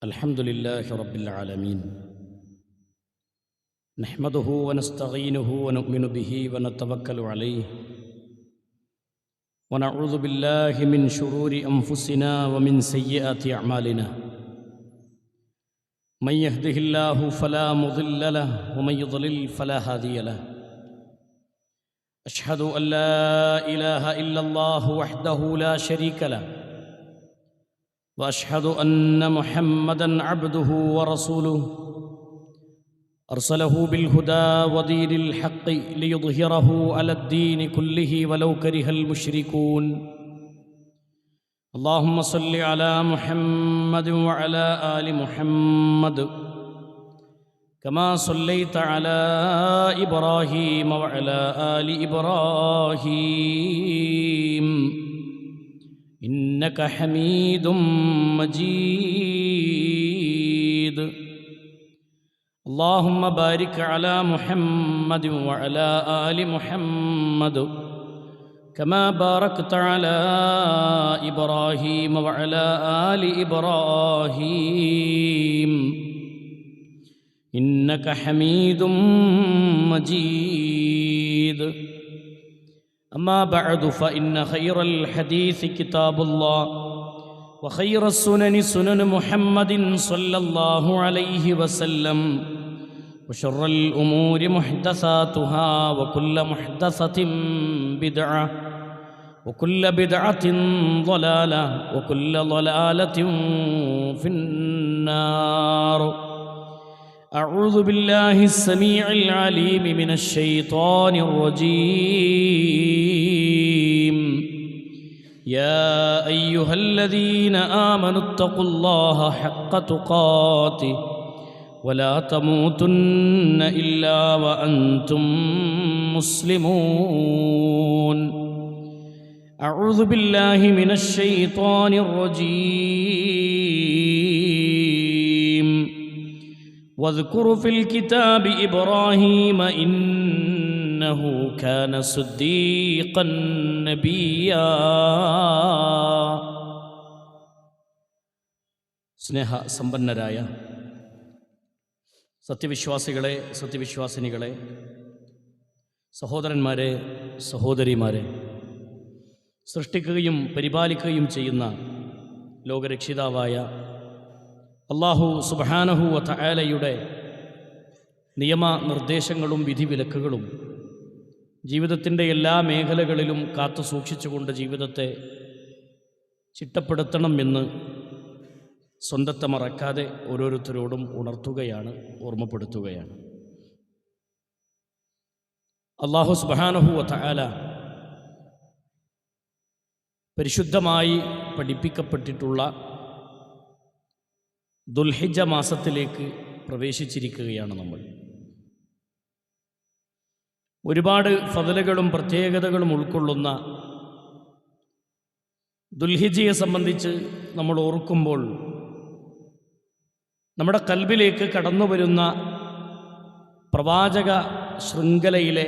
الحمد لله رب العالمين نحمده ونستعينه ونؤمن به ونتوكل عليه ونعوذ بالله من شرور أنفسنا ومن سيئات أعمالنا من يهده الله فلا مضل له ومن يضلل فلا هادي له أشهد أن لا إله إلا الله وحده لا شريك له وأشهد أن محمدًا عبده ورسوله أرسله بالهدى ودين الحق ليظهره على الدين كله ولو كره المشركون اللهم صل على محمد وعلى آل محمد كما صليت على إبراهيم وعلى آل إبراهيم إنك حميد مجيد اللهم بارك على محمد وعلى آل محمد كما باركت على إبراهيم وعلى آل إبراهيم إنك حميد مجيد أما بعد فإن خير الحديث كتاب الله وخير السنن سنن محمد صلى الله عليه وسلم وشر الأمور محدثاتها وكل محدثة بدعة وكل بدعة ضلالة وكل ضلالة في النار أعوذ بالله السميع العليم من الشيطان الرجيم يا أيها الذين آمنوا اتقوا الله حق تقاته ولا تموتن إلا وأنتم مسلمون أعوذ بالله من الشيطان الرجيم واذكر في الكتاب إبراهيم إنه كان صديقا نبيا സ്നേഹ സമ്പന്നരായ സത്യവിശ്വാസികളെ സത്യവിശ്വാസിനികളെ സഹോദരന്മാരെ സഹോദരിമാരെ സൃഷ്ടിക്കുകയും പരിപാലിക്കുകയും ചെയ്യുന്ന ലോകരക്ഷിതാവായ അല്ലാഹു സുബ്ഹാനഹു വ തആലയുടെ നിയമനിർദ്ദേശങ്ങളും വിധിവിലക്കുകളും ജീവിതത്തിൻ്റെ എല്ലാ മേഖലകളിലും കാത്തു സൂക്ഷിച്ചുകൊണ്ട് ജീവിതത്തെ ചിട്ടപ്പെടുത്തണമെന്ന് സ്വന്തത്തെ മറക്കാതെ ഓരോരുത്തരോടും ഉണർത്തുകയാണ്, ഓർമ്മപ്പെടുത്തുകയാണ്. അല്ലാഹു സുബ്ഹാനഹു വ തആല പരിശുദ്ധമായി പഠിപ്പിക്കപ്പെട്ടിട്ടുള്ള ദുൽഹിജ്ജ മാസത്തിലേക്ക് പ്രവേശിച്ചിരിക്കുകയാണ് നമ്മൾ. ഒരുപാട് ഫضലുകളും പ്രത്യേകതകളും ഉൾക്കൊള്ളുന്ന ദുൽഹിജ്ജയെ സംബന്ധിച്ച് നമ്മൾ ഓർക്കുമ്പോൾ നമ്മുടെ കൽബിലേക്ക് കടന്നു വരുന്ന പ്രവാചക ശൃംഖലയിലെ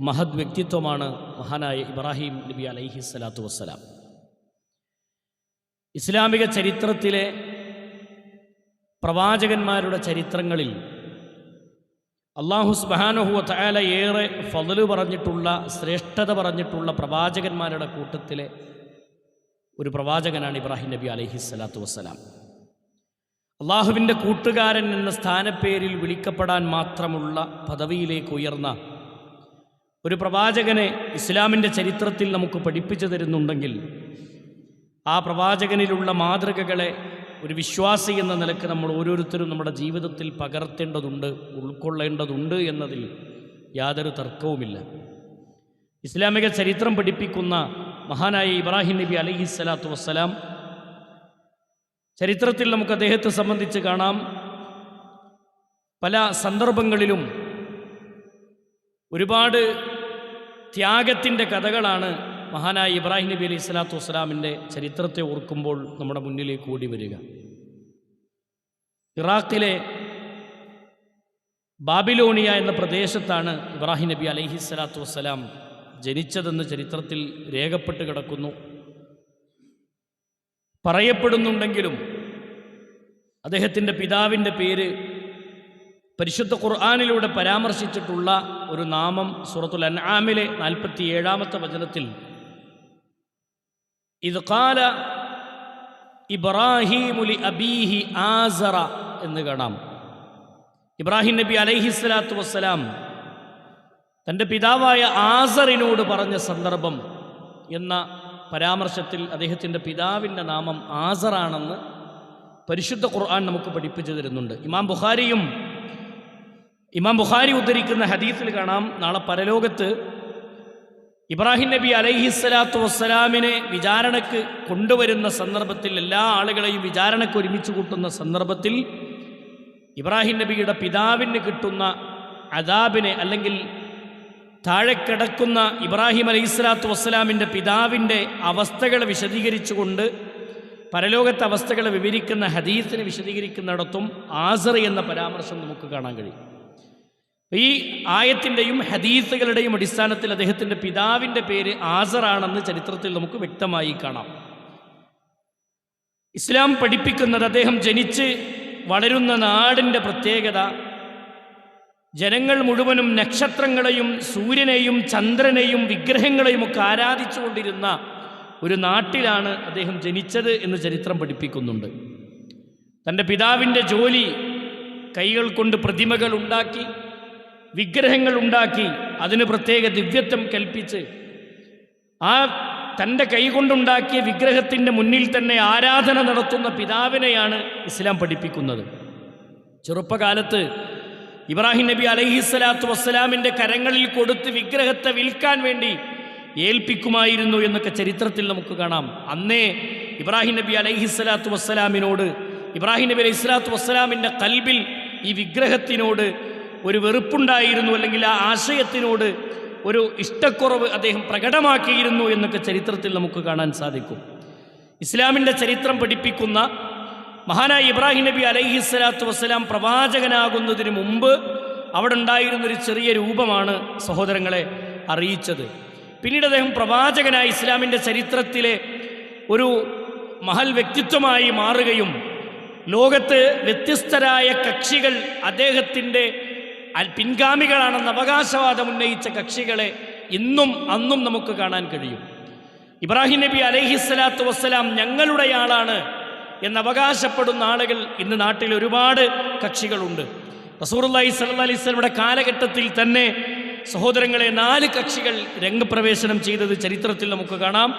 മഹത് വ്യക്തിത്വമാണ് മഹാനായ ഇബ്രാഹിം നബി അലൈഹിസ്സലാത്തു വസ്സലാം. ഇസ്ലാമിക ചരിത്രത്തിലെ പ്രവാചകന്മാരുടെ ചരിത്രങ്ങളിൽ അല്ലാഹു സുബ്ഹാനഹു വ തആല ഏറെ ഫضല് പറഞ്ഞിട്ടുള്ള, ശ്രേഷ്ഠത പറഞ്ഞിട്ടുള്ള പ്രവാചകന്മാരുടെ കൂട്ടത്തിലെ ഒരു പ്രവാചകനാണ് ഇബ്രാഹിം നബി അലൈഹിസ്സലാത്തു വസ്സലാം. അള്ളാഹുവിൻ്റെ കൂട്ടുകാരൻ എന്ന സ്ഥാനപ്പേരിൽ വിളിക്കപ്പെടാൻ മാത്രമുള്ള പദവിയിലേക്ക് ഉയർന്ന ഒരു പ്രവാചകനെ ഇസ്ലാമിൻ്റെ ചരിത്രത്തിൽ നമുക്ക് പഠിപ്പിച്ചു തരുന്നുണ്ടെങ്കിൽ ആ പ്രവാചകനിലുള്ള മാതൃകകളെ ഒരു വിശ്വാസി എന്ന നിലക്ക് നമ്മൾ ഓരോരുത്തരും നമ്മുടെ ജീവിതത്തിൽ പകർത്തേണ്ടതുണ്ട്, ഉൾക്കൊള്ളേണ്ടതുണ്ട് എന്നതിൽ യാതൊരു തർക്കവുമില്ല. ഇസ്ലാമിക ചരിത്രം പഠിപ്പിക്കുന്ന മഹാനായ ഇബ്രാഹിം നബി അലൈഹിസ്സലാത്തു വസ്സലാം, ചരിത്രത്തിൽ നമുക്ക് അദ്ദേഹത്തെ സംബന്ധിച്ച് കാണാം, പല സന്ദർഭങ്ങളിലും ഒരുപാട് ത്യാഗത്തിൻ്റെ കഥകളാണ് മഹാനായ ഇബ്രാഹിം നബി അലൈഹി സ്വലാത്തു വസ്സലാമിൻ്റെ ചരിത്രത്തെ ഓർക്കുമ്പോൾ നമ്മുടെ മുന്നിലേക്ക് ഓടി വരിക. ഇറാഖിലെ ബാബിലോണിയ എന്ന പ്രദേശത്താണ് ഇബ്രാഹിം നബി അലൈഹിസ്സലാത്തു വസ്സലാം ജനിച്ചതെന്ന് ചരിത്രത്തിൽ രേഖപ്പെട്ട് കിടക്കുന്നു. പറയപ്പെടുന്നുണ്ടെങ്കിലും അദ്ദേഹത്തിൻ്റെ പിതാവിൻ്റെ പേര് പരിശുദ്ധ ഖുർആനിലൂടെ പരാമർശിച്ചിട്ടുള്ള ഒരു നാമം സൂറത്തുൽ അൻആമിലെ 47-ാമത്തെ വചനത്തിൽ ഇദ് ഖാല ഇബ്രാഹീമു ലി അബീഹി ആസറ എന്ന് കാണാം. ഇബ്രാഹിം നബി അലൈഹിസ്സലാത്തു വസ്സലാം തൻ്റെ പിതാവായ ആസറിനോട് പറഞ്ഞ സന്ദർഭം എന്ന പരാമർശത്തിൽ അദ്ദേഹത്തിൻ്റെ പിതാവിൻ്റെ നാമം ആസറാണെന്ന് പരിശുദ്ധ ഖുർആൻ നമുക്ക് പഠിപ്പിച്ചു തരുന്നുണ്ട്. ഇമാം ബുഖാരി ഉദ്ധരിക്കുന്ന ഹദീസിൽ കാണാം, നാളെ പരലോകത്ത് ഇബ്രാഹിം നബി അലൈഹിസ്സലാത്തു വസ്സലാമിനെ വിചാരണക്ക് കൊണ്ടുവരുന്ന സന്ദർഭത്തിൽ, എല്ലാ ആളുകളെയും വിചാരണക്ക് ഒരുമിച്ച് കൂട്ടുന്ന സന്ദർഭത്തിൽ ഇബ്രാഹിം നബിയുടെ പിതാവിന് കിട്ടുന്ന അദാബിനെ, അല്ലെങ്കിൽ താഴെ കിടക്കുന്ന ഇബ്രാഹിം അലൈഹിസ്സലാത്തു വസ്സലാമിൻ്റെ പിതാവിൻ്റെ അവസ്ഥകളെ വിശദീകരിച്ചുകൊണ്ട് പരലോകത്തെ അവസ്ഥകളെ വിവരിക്കുന്ന ഹദീസിനെ വിശദീകരിക്കുന്നിടത്തും ആസർ എന്ന പരാമർശം നമുക്ക് കാണാൻ കഴിയും. ഈ ആയത്തിൻ്റെയും ഹദീസുകളുടെയും അടിസ്ഥാനത്തിൽ അദ്ദേഹത്തിൻ്റെ പിതാവിൻ്റെ പേര് ആസറാണെന്ന് ചരിത്രത്തിൽ നമുക്ക് വ്യക്തമായി കാണാം. ഇസ്ലാം പഠിപ്പിക്കുന്നത് അദ്ദേഹം ജനിച്ച് വളരുന്ന നാടിൻ്റെ പ്രത്യേകത, ജനങ്ങൾ മുഴുവനും നക്ഷത്രങ്ങളെയും സൂര്യനെയും ചന്ദ്രനെയും വിഗ്രഹങ്ങളെയും ഒക്കെ ആരാധിച്ചുകൊണ്ടിരുന്ന ഒരു നാട്ടിലാണ് അദ്ദേഹം ജനിച്ചത് എന്ന് ചരിത്രം പഠിപ്പിക്കുന്നുണ്ട്. തൻ്റെ പിതാവിൻ്റെ ജോലി കൈകൾ കൊണ്ട് പ്രതിമകൾ ഉണ്ടാക്കി, വിഗ്രഹങ്ങൾ ഉണ്ടാക്കി, അതിന് പ്രത്യേക ദിവ്യത്വം കൽപ്പിച്ച് ആ തൻ്റെ കൈകൊണ്ടുണ്ടാക്കിയ വിഗ്രഹത്തിൻ്റെ മുന്നിൽ തന്നെ ആരാധന നടത്തുന്ന പിതാവിനെയാണ് ഇസ്ലാം പഠിപ്പിക്കുന്നത്. ചെറുപ്പകാലത്ത് ഇബ്രാഹിം നബി അലൈഹിസ്സലാത്തു വസ്സലാമിൻ്റെ കരങ്ങളിൽ കൊടുത്ത് വിഗ്രഹത്തെ വിൽക്കാൻ വേണ്ടി ഏൽപ്പിക്കുമായിരുന്നു എന്നൊക്കെ ചരിത്രത്തിൽ നമുക്ക് കാണാം. അന്നേ ഇബ്രാഹിം നബി അലൈഹിസ്സലാത്തു വസ്സലാമിനോട്, ഇബ്രാഹിം നബി അലൈഹിസ്സലാത്തു വസ്സലാമിൻ്റെ കൽബിൽ ഈ വിഗ്രഹത്തിനോട് ഒരു വെറുപ്പുണ്ടായിരുന്നു, അല്ലെങ്കിൽ ആ ആശയത്തിനോട് ഒരു ഇഷ്ടക്കുറവ് അദ്ദേഹം പ്രകടമാക്കിയിരുന്നു എന്നൊക്കെ ചരിത്രത്തിൽ നമുക്ക് കാണാൻ സാധിക്കും. ഇസ്ലാമിൻ്റെ ചരിത്രം പഠിപ്പിക്കുന്ന മഹാനായ ഇബ്രാഹിം നബി അലൈഹിസ്സലാത്തു വസ്സലാം പ്രവാചകനാകുന്നതിന് മുമ്പ് അവിടെ ഉണ്ടായിരുന്നൊരു ചെറിയ രൂപമാണ് സഹോദരങ്ങളെ അറിയിച്ചത്. പിന്നീട് അദ്ദേഹം പ്രവാചകനായി ഇസ്ലാമിൻ്റെ ചരിത്രത്തിലെ ഒരു മഹൽ വ്യക്തിത്വമായി മാറുകയും ലോകത്ത് വ്യത്യസ്തരായ കക്ഷികൾ അദ്ദേഹത്തിൻ്റെ പിൻഗാമികളാണെന്ന് അവകാശവാദം ഉന്നയിച്ച കക്ഷികളെ ഇന്നും അന്നും നമുക്ക് കാണാൻ കഴിയും. ഇബ്രാഹിം നബി അലൈഹിസ്സലാത്തു വസ്സലാം ഞങ്ങളുടെയാളാണ് എന്നവകാശപ്പെടുന്ന ആളുകൾ ഇന്ന് നാട്ടിൽ ഒരുപാട് കക്ഷികളുണ്ട്. റസൂലുള്ളാഹി സ്വല്ലല്ലാഹി അലൈഹി വസല്ലമയുടെ കാലഘട്ടത്തിൽ തന്നെ സഹോദരങ്ങളെ 4 കക്ഷികൾ രംഗപ്രവേശനം ചെയ്തത് ചരിത്രത്തിൽ നമുക്ക് കാണാം.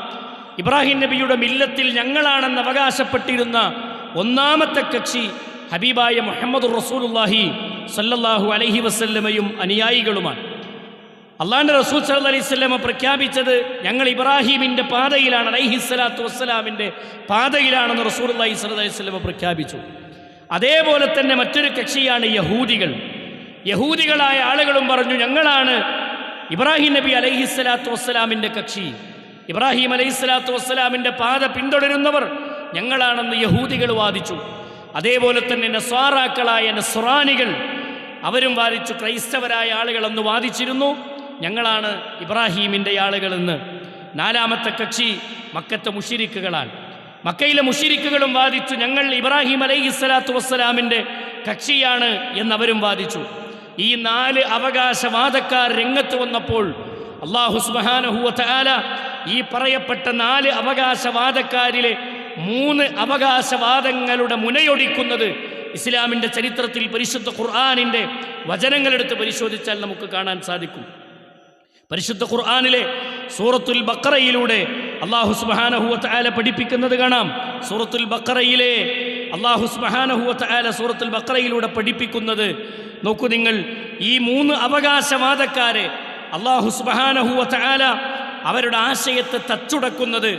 ഇബ്രാഹിം നബിയുടെ മില്ലത്തിൽ ഞങ്ങളാണെന്ന് അവകാശപ്പെട്ടിരുന്ന ഒന്നാമത്തെ കക്ഷി ഹബീബായ മുഹമ്മദ് റസൂലുള്ളാഹി സ്വല്ലല്ലാഹു അലൈഹി വസല്ലമയും അനുയായികളുമാണ്. അള്ളാഹുവിൻ്റെ റസൂൽ സല്ലല്ലാഹു അലൈഹി വസല്ലമ പ്രഖ്യാപിച്ചത് ഞങ്ങൾ ഇബ്രാഹിമിൻ്റെ പാതയിലാണ്, അലൈഹിസ്സലാത്തു വസ്സലാമിൻ്റെ പാതയിലാണെന്ന് റസൂലുള്ളാഹി സ്വല്ലല്ലാഹു അലൈഹി വസല്ലമ പ്രഖ്യാപിച്ചു. അതേപോലെ തന്നെ മറ്റൊരു കക്ഷിയാണ് യഹൂദികൾ. യഹൂദികളായ ആളുകളും പറഞ്ഞു ഞങ്ങളാണ് ഇബ്രാഹിം നബി അലൈഹിസ്സലാത്തു വസ്സലാമിൻ്റെ കക്ഷി, ഇബ്രാഹിം അലൈഹിസ്സലാത്തു വസ്സലാമിൻ്റെ പാത പിന്തുടരുന്നവർ ഞങ്ങളാണെന്ന് യഹൂദികൾ വാദിച്ചു. അതേപോലെ തന്നെ നസ്വാറാക്കളായ നസ്രാനികൾ അവരും വാദിച്ചു, ക്രൈസ്തവരായ ആളുകളെന്ന് വാദിച്ചിരുന്നു, ഞങ്ങളാണ് ഇബ്രാഹീമിൻ്റെ ആളുകളെന്ന്. 4ാമത്തെ കക്ഷി മക്കത്തെ മുശ്രിക്കുകളാണ്. മക്കയിലെ മുശ്രിക്കുകളും വാദിച്ചു ഞങ്ങൾ ഇബ്രാഹിം അലൈഹിസ്സലാത്തു വസ്സലാമിൻ്റെ കക്ഷിയാണ് എന്നവരും വാദിച്ചു. ഈ 4 അവകാശവാദക്കാർ രംഗത്ത് വന്നപ്പോൾ അല്ലാഹു സുബ്ഹാനഹു വ തആല ഈ പറയപ്പെട്ട 4 അവകാശവാദക്കാരിലെ 3 അവകാശവാദങ്ങളുടെ മുനയൊടിക്കുന്നത് ഇസ്ലാമിൻ്റെ ചരിത്രത്തിൽ പരിശുദ്ധ ഖുർആനിൻ്റെ വചനങ്ങളെടുത്ത് പരിശോധിച്ചാൽ നമുക്ക് കാണാൻ സാധിക്കും. പരിശുദ്ധ ഖുർആനിലെ സൂറത്തുൽ ബഖറയിലൂടെ അല്ലാഹു സുബ്ഹാനഹു വ തആല പഠിപ്പിക്കുന്നത് കാണാം. സൂറത്തുൽ ബഖറയിലെ അല്ലാഹു സുബ്ഹാനഹു വ തആല സൂറത്തുൽ ബഖറയിലൂടെ പഠിപ്പിക്കുന്നത് നോക്കൂ നിങ്ങൾ. ഈ 3 അവകാശവാദക്കാരെ അല്ലാഹു സുബ്ഹാനഹു വ തആല അവരുടെ ആശയത്തെ തച്ചുടക്കുന്നത്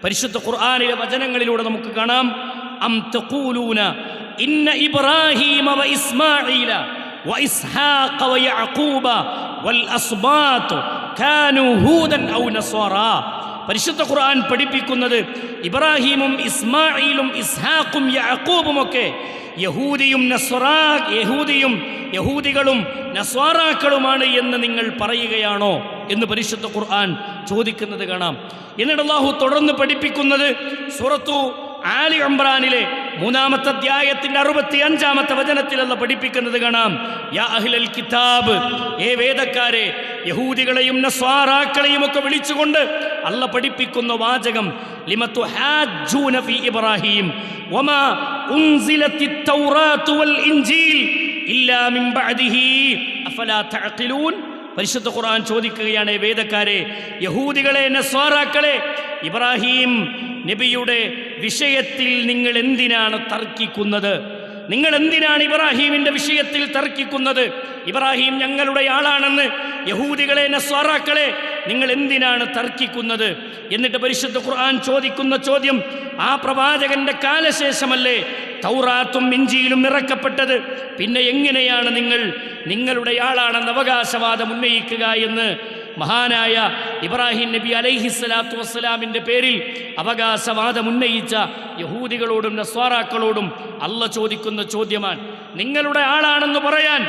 പരിശുദ്ധ ഖുർആനിലെ വചനങ്ങളിലൂടെ നമുക്ക് കാണാം. അം തഖൂലൂന ഇന്ന ഇബ്രാഹീമ വ ഇസ്മാഈല വ ഇസ്ഹാഖ വ യഅഖൂബ വൽ അസ്ബാത്ത് കാനൂ ഹൂദൻ ഔ നസ്വാറാ. പരിശുദ്ധ ഖുർആൻ പഠിപ്പിക്കുന്നത് ഇബ്രാഹീമും ഇസ്മാഈലും ഇസ്ഹാഖും യഅഖൂബും ഒക്കെ യഹൂദികളും നസ്വാറാക്കളുമാണ് എന്ന് നിങ്ങൾ പറയുകയാണോ എന്ന് പരിശുദ്ധ ഖുർആൻ ചോദിക്കുന്നത് കാണാം. എന്നിട്ട് അല്ലാഹു തുടർന്ന് പഠിപ്പിക്കുന്നത് സൂറത്തു ആലി ഇംറാനിലെ 3-ാമത്തെ അധ്യായത്തിന്റെ 65-ാമത്തെ വചനത്തിലുള്ള പഠിപ്പിക്കുന്നത് കാണാം. യാ അഹ്ലൽ കിതാബ്, ഏ വേദക്കാരെ, യഹൂദികളെയും നസ്വാറാക്കളെയും ഒക്കെ വിളിച്ചുകൊണ്ട് അല്ല പഠിപ്പിക്കുന്ന വാചകം, ലിമതു ഹാജ്ജൂന ഫീ ഇബ്രാഹിം വമാ ഉൻസിലത്തിത് തൗറാത്തു വൽ ഇൻജീൽ ഇല്ലാ മിൻ ബഅദിഹി അഫലാ തഅഖിലൂൻ. പരിശുദ്ധ ഖുർആൻ ചോദിക്കുകയാണ്, വേദക്കാരെ, യഹൂദികളെ, നസ്വാറാക്കളെ, ഇബ്രാഹിം നബിയുടെ വിഷയത്തിൽ നിങ്ങൾ എന്തിനാണ് തർക്കിക്കുന്നത്? നിങ്ങൾ എന്തിനാണ് ഇബ്രാഹിമിന്റെ വിഷയത്തിൽ തർക്കിക്കുന്നത്? ഇബ്രാഹിം ഞങ്ങളുടെ ആളാണെന്ന് യഹൂദികളെ, നസ്വാറാക്കളെ, നിങ്ങൾ എന്തിനാണ് തർക്കിക്കുന്നത്? എന്നിട്ട് പരിശുദ്ധ ഖുർആൻ ചോദിക്കുന്ന ചോദ്യം, ആ പ്രവാചകന്റെ കാലശേഷമല്ലേ തൗറാത്തും ഇഞ്ചീലും ഇറക്കപ്പെട്ടത്? പിന്നെ എങ്ങനെയാണ് നിങ്ങൾ നിങ്ങളുടെ ആളാണെന്ന് അവകാശവാദം ഉന്നയിക്കുക എന്ന് മഹാനായ ഇബ്രാഹിം നബി അലൈഹിസ്സലാത്തു വസ്സലാമിൻ്റെ പേരിൽ അവകാശവാദം ഉന്നയിച്ച യഹൂദികളോടും നസ്വാറാക്കളോടും അല്ല ചോദിക്കുന്ന ചോദ്യമാണ്. നിങ്ങളുടെ ആളാണെന്ന് പറയാൻ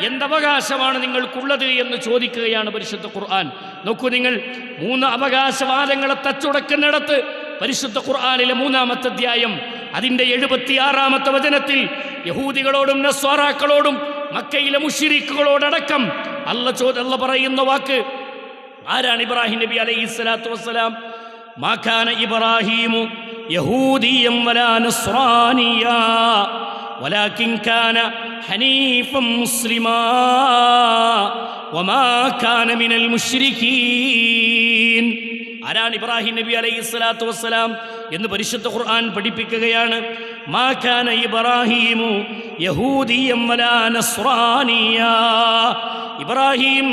എന്തവകാശമാണ് നിങ്ങൾക്കുള്ളത് എന്ന് ചോദിക്കുകയാണ് പരിശുദ്ധ ഖുർആൻ. നോക്കൂ നിങ്ങൾ, 3 അവകാശവാദങ്ങളെ തച്ചുടക്കുന്നിടത്ത് പരിശുദ്ധ ഖുർആനിലെ 3-ാമത്തെ അധ്യായം അതിൻ്റെ 76-ാമത്തെ വചനത്തിൽ യഹൂദികളോടും നസ്വാറാക്കളോടും മക്കയിലെ മുശ്രിക്കുകളോടടക്കം അല്ല പറയുന്ന വാക്ക്, ആരാണ് ഇബ്രാഹിം നബി അലൈഹിസ്സലാത്തു വസ്സലാം? മാ കാന ഇബ്രാഹീമു യഹൂദിയ്യൻ വലാ നസ്റാനിയ്യാ വലാകിൻ കാന ഹനീഫൻ മുസ്ലിമാ വമാ കാന മിനൽ മുശ്രിക്കീൻ. ആരാണ് ഇബ്രാഹിം നബി അലൈഹിസ്സലാത്തു വസ്സലാം എന്ന് പരിശുദ്ധ ഖുർആൻ പഠിപ്പിക്കുകയാണ്. മാ കാന ഇബ്രാഹീമു യഹൂദിയ്യൻ വലാ നസ്റാനിയ്യാ. ഇബ്രാഹിം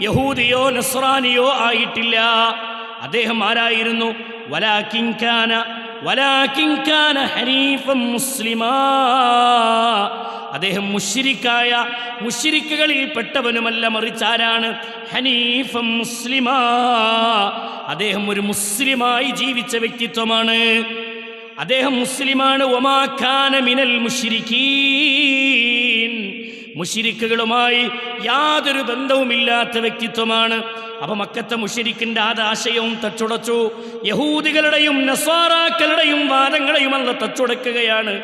യഹൂദിയോ നസ്രാനിയോ ആയിട്ടില്ല. അദ്ദേഹം ആരായിരുന്നു? വലാകിൻ കാന ഹനീഫൻ മുസ്ലിമാ. അദ്ദേഹം മുശ്രിക്കുകളിൽ പെട്ടവനുമല്ല, മറിച്ച് ആരാണ്? ഹനീഫൻ മുസ്ലിമാ. അദ്ദേഹം ഒരു മുസ്ലിമായി ജീവിച്ച വ്യക്തിത്വമാണ്. അദ്ദേഹം മുസ്ലിമാണ്. വമാ കാന മിനൽ മുശ്രിക്കീൻ. മുശ്രിക്കുകളുമായി യാതൊരു ബന്ധവുമില്ലാത്ത വ്യക്തിത്വമാണ്. അപ്പൊ മക്കത്തെ മുശ്രിക്കിന്റെ ആശയവും തച്ചുടച്ചു. യഹൂദികളുടെയും നസ്വാറാക്കളുടെയും വാദങ്ങളെയും അല്ല തച്ചുടക്കുകയാണ്.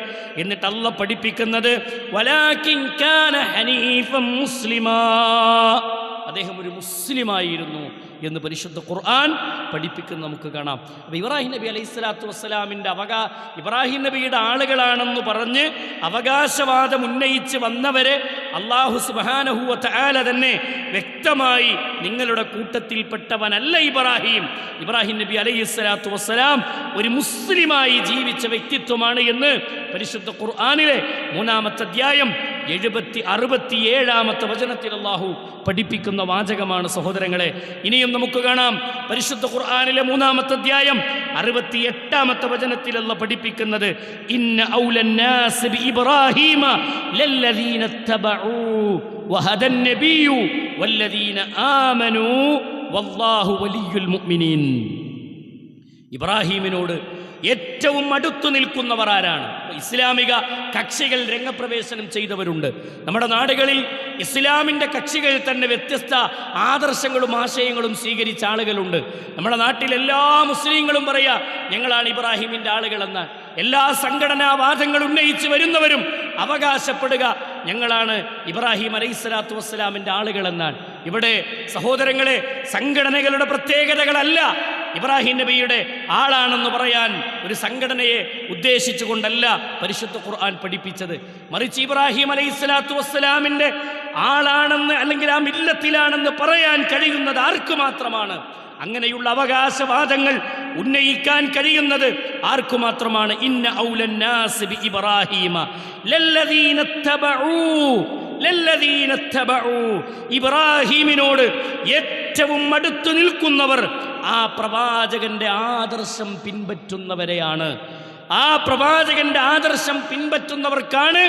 എന്നിട്ട് അല്ല പഠിപ്പിക്കുന്നത്, വലാകിൻ കാന ഹനീഫൻ മുസ്ലിമാ. അദ്ദേഹം ഒരു മുസ്ലിമായിരുന്നു എന്ന് പരിശുദ്ധ ഖുർആൻ പഠിപ്പിക്കുന്ന നമുക്ക് കാണാം. അപ്പോൾ ഇബ്രാഹിം നബി അലൈഹിസ്സലാത്തു വസ്സലാമിൻ്റെ ഇബ്രാഹിം നബിയുടെ ആളുകളാണെന്ന് പറഞ്ഞ് അവകാശവാദം ഉന്നയിച്ച് വന്നവരെ അല്ലാഹു സുബ്ഹാനഹു വ തആല തന്നെ വ്യക്തമായി നിങ്ങളുടെ കൂട്ടത്തിൽപ്പെട്ടവനല്ല ഇബ്രാഹിം. ഇബ്രാഹിം നബി അലൈഹിസ്സലാത്തു വസ്സലാം ഒരു മുസ്ലിമായി ജീവിച്ച വ്യക്തിത്വമാണ് എന്ന് പരിശുദ്ധ ഖുർആനിലെ 3-ാമത്തെ അധ്യായം 67-ാമത്തെ വചനത്തിൽ അല്ലാഹു പഠിപ്പിക്കുന്ന വാചകമാണ് സഹോദരങ്ങളെ. ഇനിയും നമുക്ക് കാണാം പരിശുദ്ധ ഖുർആനിലെ 3-ാമത്തെ അധ്യായം 68-ാമത്തെ വചനത്തിലുള്ള പഠിപ്പിക്കുന്നത്, ഇന്ന ഔലന്നാസ് ബി ഇബ്രാഹീമ ലല്ലദീന തബഉ വഹദൻ നബിയു വല്ലദീന ആമനു വല്ലാഹു വലിയുൽ മുഅ്മിനീൻ. ഇബ്രാഹീമിനോട് ഏറ്റവും അടുത്തു നിൽക്കുന്നവർ ആരാണ്? ഇസ്ലാമിക കക്ഷികൾ രംഗപ്രവേശനം ചെയ്തവരുണ്ട്. നമ്മുടെ നാടുകളിൽ ഇസ്ലാമിൻ്റെ കക്ഷികൾ തന്നെ വ്യത്യസ്ത ആദർശങ്ങളും ആശയങ്ങളും സ്വീകരിച്ച ആളുകളുണ്ട്. നമ്മുടെ നാട്ടിൽ എല്ലാ മുസ്ലിങ്ങളും പറയാ ഞങ്ങളാണ് ഇബ്രാഹിമിൻ്റെ ആളുകളെന്ന്. എല്ലാ സംഘടനാവാദങ്ങൾ ഉന്നയിച്ച് വരുന്നവരും അവകാശപ്പെടുക ഞങ്ങളാണ് ഇബ്രാഹിം അലൈഹിസ്സലാത്തു വസ്സലാമിൻ്റെ ആളുകളെന്നാണ്. ഇവിടെ സഹോദരങ്ങളെ, സംഘടനകളുടെ പ്രത്യേകതകളല്ല ഇബ്രാഹിം നബിയുടെ ആളാണെന്ന് പറയാൻ ഒരു സംഘടനയെ ഉദ്ദേശിച്ചുകൊണ്ടല്ല പരിശുദ്ധ ഖുർആൻ പഠിപ്പിച്ചത്. മറിച്ച് ഇബ്രാഹിം അലൈഹിസ്സലാത്തു വസ്സലാമിൻ്റെ ആളാണെന്ന് അല്ലെങ്കിൽ ആ മില്ലത്തിലാണെന്ന് പറയാൻ കഴിയുന്നത് ആർക്ക് മാത്രമാണ്? അങ്ങനെയുള്ള അവകാശവാദങ്ങൾ ഉന്നയിക്കാൻ കഴിയുന്നത് ആർക്കു മാത്രമാണ്? ഇന്ന ഔലന്നാസ് ബി ഇബ്രാഹീമ ലല്ലദീന തബഉ. ഇബ്രാഹീമിനോട് ഏറ്റവും അടുത്തു നിൽക്കുന്നവർ ആ പ്രവാചകന്റെ ആദർശം പിൻപറ്റുന്നവരെയാണ്. ആ പ്രവാചകന്റെ ആദർശം പിൻപറ്റുന്നവർക്കാണ്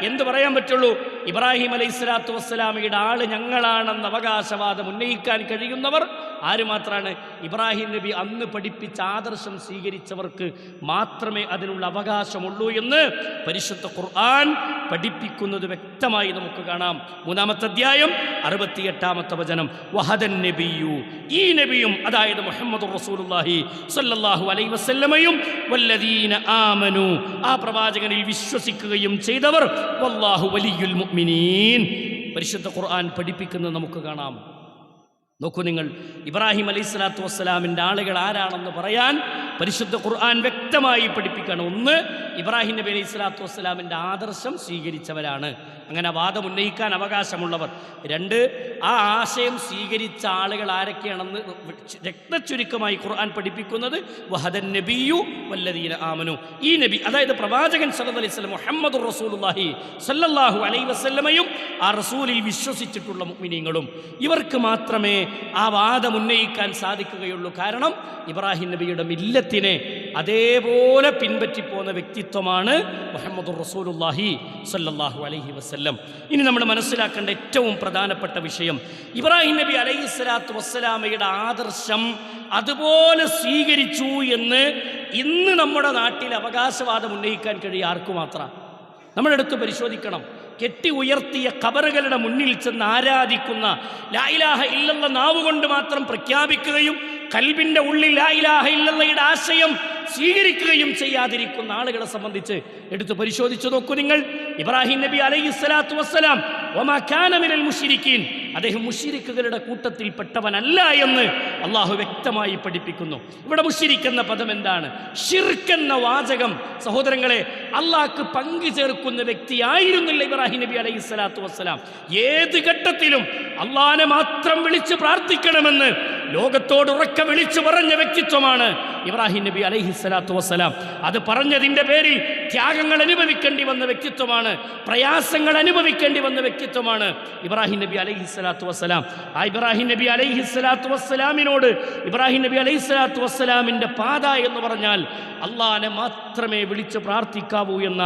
എന്ത് പറയാൻ പറ്റുള്ളൂ? ഇബ്രാഹിം അലൈഹിസ്സലാത്തു വസ്സലാമയുടെ ആള് ഞങ്ങളാണെന്ന് അവകാശവാദം ഉന്നയിക്കാൻ കഴിയുന്നവർ ആര് മാത്രമാണ്? ഇബ്രാഹിം നബി അന്ന് പഠിപ്പിച്ച ആദർശം സ്വീകരിച്ചവർക്ക് മാത്രമേ അതിനുള്ള അവകാശമുള്ളൂ എന്ന് പരിശുദ്ധ ഖുർആൻ പഠിപ്പിക്കുന്നത് വ്യക്തമായി നമുക്ക് കാണാം. 3-ാമത്തെ അധ്യായം 68-ാമത്തെ വചനം, വഹദൻ നബിയു, ഈ നബിയും അതായത് മുഹമ്മദുർ റസൂലുള്ളാഹി സ്വല്ലല്ലാഹു അലൈഹി വസല്ലമയും വല്ലദീന ആമനു, ആ പ്രവാചകനിൽ വിശ്വസിക്കുകയും ചെയ്തവർ, വല്ലാഹു വലിയുൽ മുഅ്മിനീൻ, പരിശുദ്ധ ഖുർആൻ പഠിപ്പിക്കുന്നത് നമുക്ക് കാണാം. നോക്കൂ നിങ്ങൾ, ഇബ്രാഹിം അലൈഹിസ്സലാത്തു വസ്സലാമിൻ്റെ ആളുകൾ ആരാണെന്ന് പറയാൻ പരിശുദ്ധ ഖുർആൻ വ്യക്തമായി പഠിപ്പിക്കണം. ഒന്ന്, ഇബ്രാഹിം നബി അലൈഹിസ്സലാത്തു വസ്സലാമിൻ്റെ ആദർശം സ്വീകരിച്ചവരാണ്, അങ്ങനെ വാദം ഉന്നയിക്കാൻ അവകാശമുള്ളവർ. 2, ആ ആശയം സ്വീകരിച്ച ആളുകൾ ആരൊക്കെയാണെന്ന് രക്തചുരുക്കമായി ഖുർആൻ പഠിപ്പിക്കുന്നത് വഹദൻ നബിയു വല്ലദീന ആമനു, ഈ നബി അതായത് പ്രവാചകൻ സല്ലല്ലാഹു അലൈഹി വസല്ലം മുഹമ്മദുർ റസൂലുള്ളാഹി സല്ലല്ലാഹു അലൈഹി വസല്ലമയും ആ റസൂലിൽ വിശ്വസിച്ചിട്ടുള്ള മുഅ്മിനീങ്ങളും, ഇവർക്ക് മാത്രമേ ആ വാദം ഉന്നയിക്കാൻ സാധിക്കുകയുള്ളൂ. കാരണം ഇബ്രാഹിം നബിയുടെ മില്ലത്തിനെ അതേപോലെ പിൻപറ്റിപ്പോകുന്ന വ്യക്തിത്വമാണ് മുഹമ്മദുർ റസൂലുള്ളാഹി സ്വല്ലല്ലാഹു അലൈഹി വസല്ലം. ഇനി നമ്മൾ മനസ്സിലാക്കേണ്ട ഏറ്റവും പ്രധാനപ്പെട്ട വിഷയം, ഇബ്രാഹിം നബി അലൈഹിസ്സലാത്തു വസ്സലാമയുടെ ആദർശം അതുപോലെ സ്വീകരിച്ചു എന്ന് ഇന്ന് നമ്മുടെ നാട്ടിൽ അവകാശവാദം ഉന്നയിക്കാൻ കഴിയും ആർക്കു മാത്രം? നമ്മളെടുത്ത് പരിശോധിക്കണം. കെട്ടി ഉയർത്തിയ ഖബറുകളുടെ മുന്നിൽ ചെന്ന് ആരാധിക്കുന്ന, ലാ ഇലാഹ ഇല്ലല്ലാഹ് നാവുകൊണ്ട് മാത്രം പ്രഖ്യാപിക്കുകയും ഖൽബിൻ്റെ ഉള്ളിൽ ലാ ഇലാഹ ഇല്ലല്ലാഹയുടെ ആശയം സ്വീകരിക്കുകയും ചെയ്യാതിരിക്കുന്ന ആളുകളെ സംബന്ധിച്ച് എടുത്ത് പരിശോധിച്ചു നോക്കൂ നിങ്ങൾ. ഇബ്രാഹിം നബി അലൈഹിസ്സലാത്തു വസ്സലാം വമാ കാന മിനൽ മുശ്രിക്കീൻ, അദ്ദേഹം മുശ്രിക്കുകളുടെ കൂട്ടത്തിൽപ്പെട്ടവനല്ല എന്ന് അള്ളാഹു വ്യക്തമായി പഠിപ്പിക്കുന്നു. ഇവിടെ മുശ്രിക്ക് എന്ന പദം എന്താണ്? ശിർക്ക് എന്ന വാചകം സഹോദരങ്ങളെ അള്ളാഹ്ക്ക് പങ്കു ചേർക്കുന്ന വ്യക്തിയായിരുന്നില്ല ഇബ്രാഹിം നബി അലൈഹിസ്സലാത്തു വസ്സലാം. ഏത് ഘട്ടത്തിലും അള്ളാഹനെ മാത്രം വിളിച്ച് പ്രാർത്ഥിക്കണമെന്ന് ലോകത്തോട് ഉറക്കെ വിളിച്ചു പറഞ്ഞ വ്യക്തിത്വമാണ് ഇബ്രാഹിം നബി അലൈഹിസ്സലാത്തു വസ്സലാം. അത് പറഞ്ഞതിൻ്റെ പേരിൽ ത്യാഗങ്ങൾ അനുഭവിക്കേണ്ടി വന്ന വ്യക്തിത്വമാണ്, പ്രയാസങ്ങൾ അനുഭവിക്കേണ്ടി വന്ന വ്യക്തിത്വമാണ് ഇബ്രാഹിം നബി അലൈഹിസ്സലാത്തു വസ്സലാം. ആ ഇബ്രാഹിം നബി അലൈഹിസ്സലാത്തു വസ്സലാമിനോട് ഇബ്രാഹിം നബി അലൈഹിസ്സലാത്തു വസ്സലാമിൻ്റെ പാത എന്ന് പറഞ്ഞാൽ അള്ളാഹനെ മാത്രമേ വിളിച്ച് പ്രാർത്ഥിക്കാവൂ എന്ന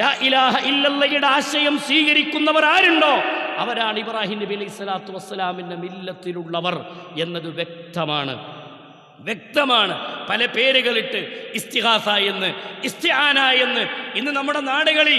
ലാ ഇലാഹ ഇല്ലല്ലാഹയുടെ ആശയം സ്വീകരിക്കുന്നവർ ആരുണ്ടോ അവരാണ് ഇബ്രാഹിം നബി അലൈഹിസ്സലാത്തു വസ്സലാമിൻ്റെ മില്ലത്തിലുള്ളവർ എന്നത് വ്യക്തമാണ്. പല പേരുകളിട്ട് ഇസ്തിഗാസ എന്ന്, ഇസ്തിആന എന്ന്, ഇന്ന് നമ്മുടെ നാടുകളിൽ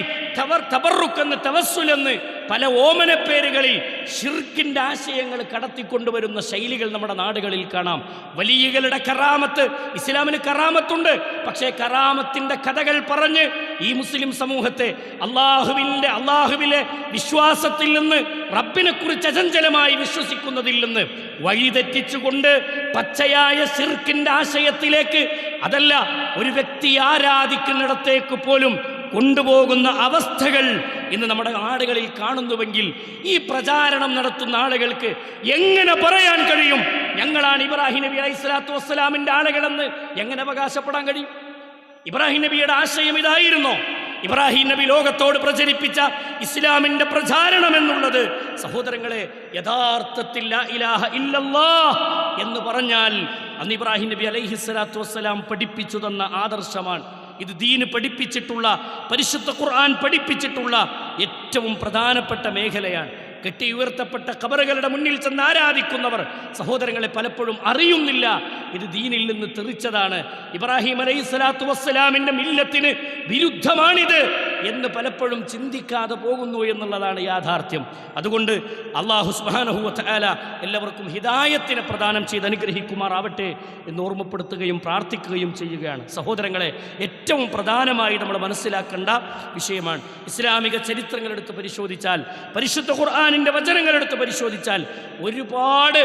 തബറുക്ക് എന്ന്, തവസ്സുൽ എന്ന്, പല ഓമന പേരുകളിൽ ശിർക്കിൻ്റെ ആശയങ്ങൾ കടത്തിക്കൊണ്ടുവരുന്ന ശൈലികൾ നമ്മുടെ നാടുകളിൽ കാണാം. വലിയകളുടെ കറാമത്ത്, ഇസ്ലാമിന് കറാമത്തുണ്ട്, പക്ഷേ കറാമത്തിൻ്റെ കഥകൾ പറഞ്ഞ് ഈ മുസ്ലിം സമൂഹത്തെ അള്ളാഹുവിലെ വിശ്വാസത്തിൽ നിന്ന്, റബ്ബിനെ കുറിച്ച് അചഞ്ചലമായി വിശ്വസിക്കുന്നതിൽ നിന്ന് വഴിതെറ്റിച്ചുകൊണ്ട് പച്ചയായ ശിർക്കിൻ്റെ ആശയത്തിലേക്ക്, അതല്ല ഒരു വ്യക്തി ആരാധിക്കുന്നിടത്തേക്ക് പോലും കൊണ്ടുപോകുന്ന അവസ്ഥകൾ ഇന്ന് നമ്മുടെ നാടുകളിൽ കാണുന്നുവെങ്കിൽ ഈ പ്രചാരണം നടത്തുന്ന ആളുകൾക്ക് എങ്ങനെ പറയാൻ കഴിയും ഞങ്ങളാണ് ഇബ്രാഹിം നബി അലൈഹിസ്സലാത്തു വസ്സലാമിൻ്റെ ആളുകളെന്ന്? എങ്ങനെ അവകാശപ്പെടാൻ കഴിയും? ഇബ്രാഹിം നബിയുടെ ആശയം ഇതായിരുന്നോ? ഇബ്രാഹിം നബി ലോകത്തോട് പ്രചരിപ്പിച്ച ഇസ്ലാമിൻ്റെ പ്രചാരണം എന്നുള്ളത് സഹോദരങ്ങളെ യഥാർത്ഥത്തിൽ ലാ ഇലാഹ ഇല്ലല്ലാഹ് എന്ന് പറഞ്ഞാൽ അന്ന് ഇബ്രാഹിം നബി അലൈഹിസ്സലാത്തു വസ്സലാം പഠിപ്പിച്ചു തന്ന ആദർശമാണ്. ഇത് ദീന് പഠിപ്പിച്ചിട്ടുള്ള, പരിശുദ്ധ ഖുർആൻ പഠിപ്പിച്ചിട്ടുള്ള ഏറ്റവും പ്രധാനപ്പെട്ട മേഖലയാണ്. കെട്ടി ഉയർത്തപ്പെട്ട ഖബറുകളുടെ മുന്നിൽ ചെന്ന് ആരാധിക്കുന്നവർ സഹോദരങ്ങളെ പലപ്പോഴും അറിയുന്നില്ല ഇത് ദീനിൽ നിന്ന് തെറിച്ചതാണ്, ഇബ്രാഹിം അലൈഹിസ്സലാത്തു വസ്സലാമിൻ്റെ മില്ലത്തിന് വിരുദ്ധമാണിത് എന്ന് പലപ്പോഴും ചിന്തിക്കാതെ പോകുന്നു എന്നുള്ളതാണ് യാഥാർത്ഥ്യം. അതുകൊണ്ട് അല്ലാഹു സുബ്ഹാനഹു വ തആല എല്ലാവർക്കും ഹിദായത്തിനെ പ്രദാനം ചെയ്ത് അനുഗ്രഹിക്കുമാറാവട്ടെ എന്ന് ഓർമ്മപ്പെടുത്തുകയും പ്രാർത്ഥിക്കുകയും ചെയ്യുകയാണ്. സഹോദരങ്ങളെ, ഏറ്റവും പ്രധാനമായി നമ്മൾ മനസ്സിലാക്കേണ്ട വിഷയമാണ്. ഇസ്ലാമിക ചരിത്രങ്ങളെടുത്ത് പരിശോധിച്ചാൽ, പരിശുദ്ധ ഖുർആനിൻ്റെ വചനങ്ങളെടുത്ത് പരിശോധിച്ചാൽ ഒരുപാട്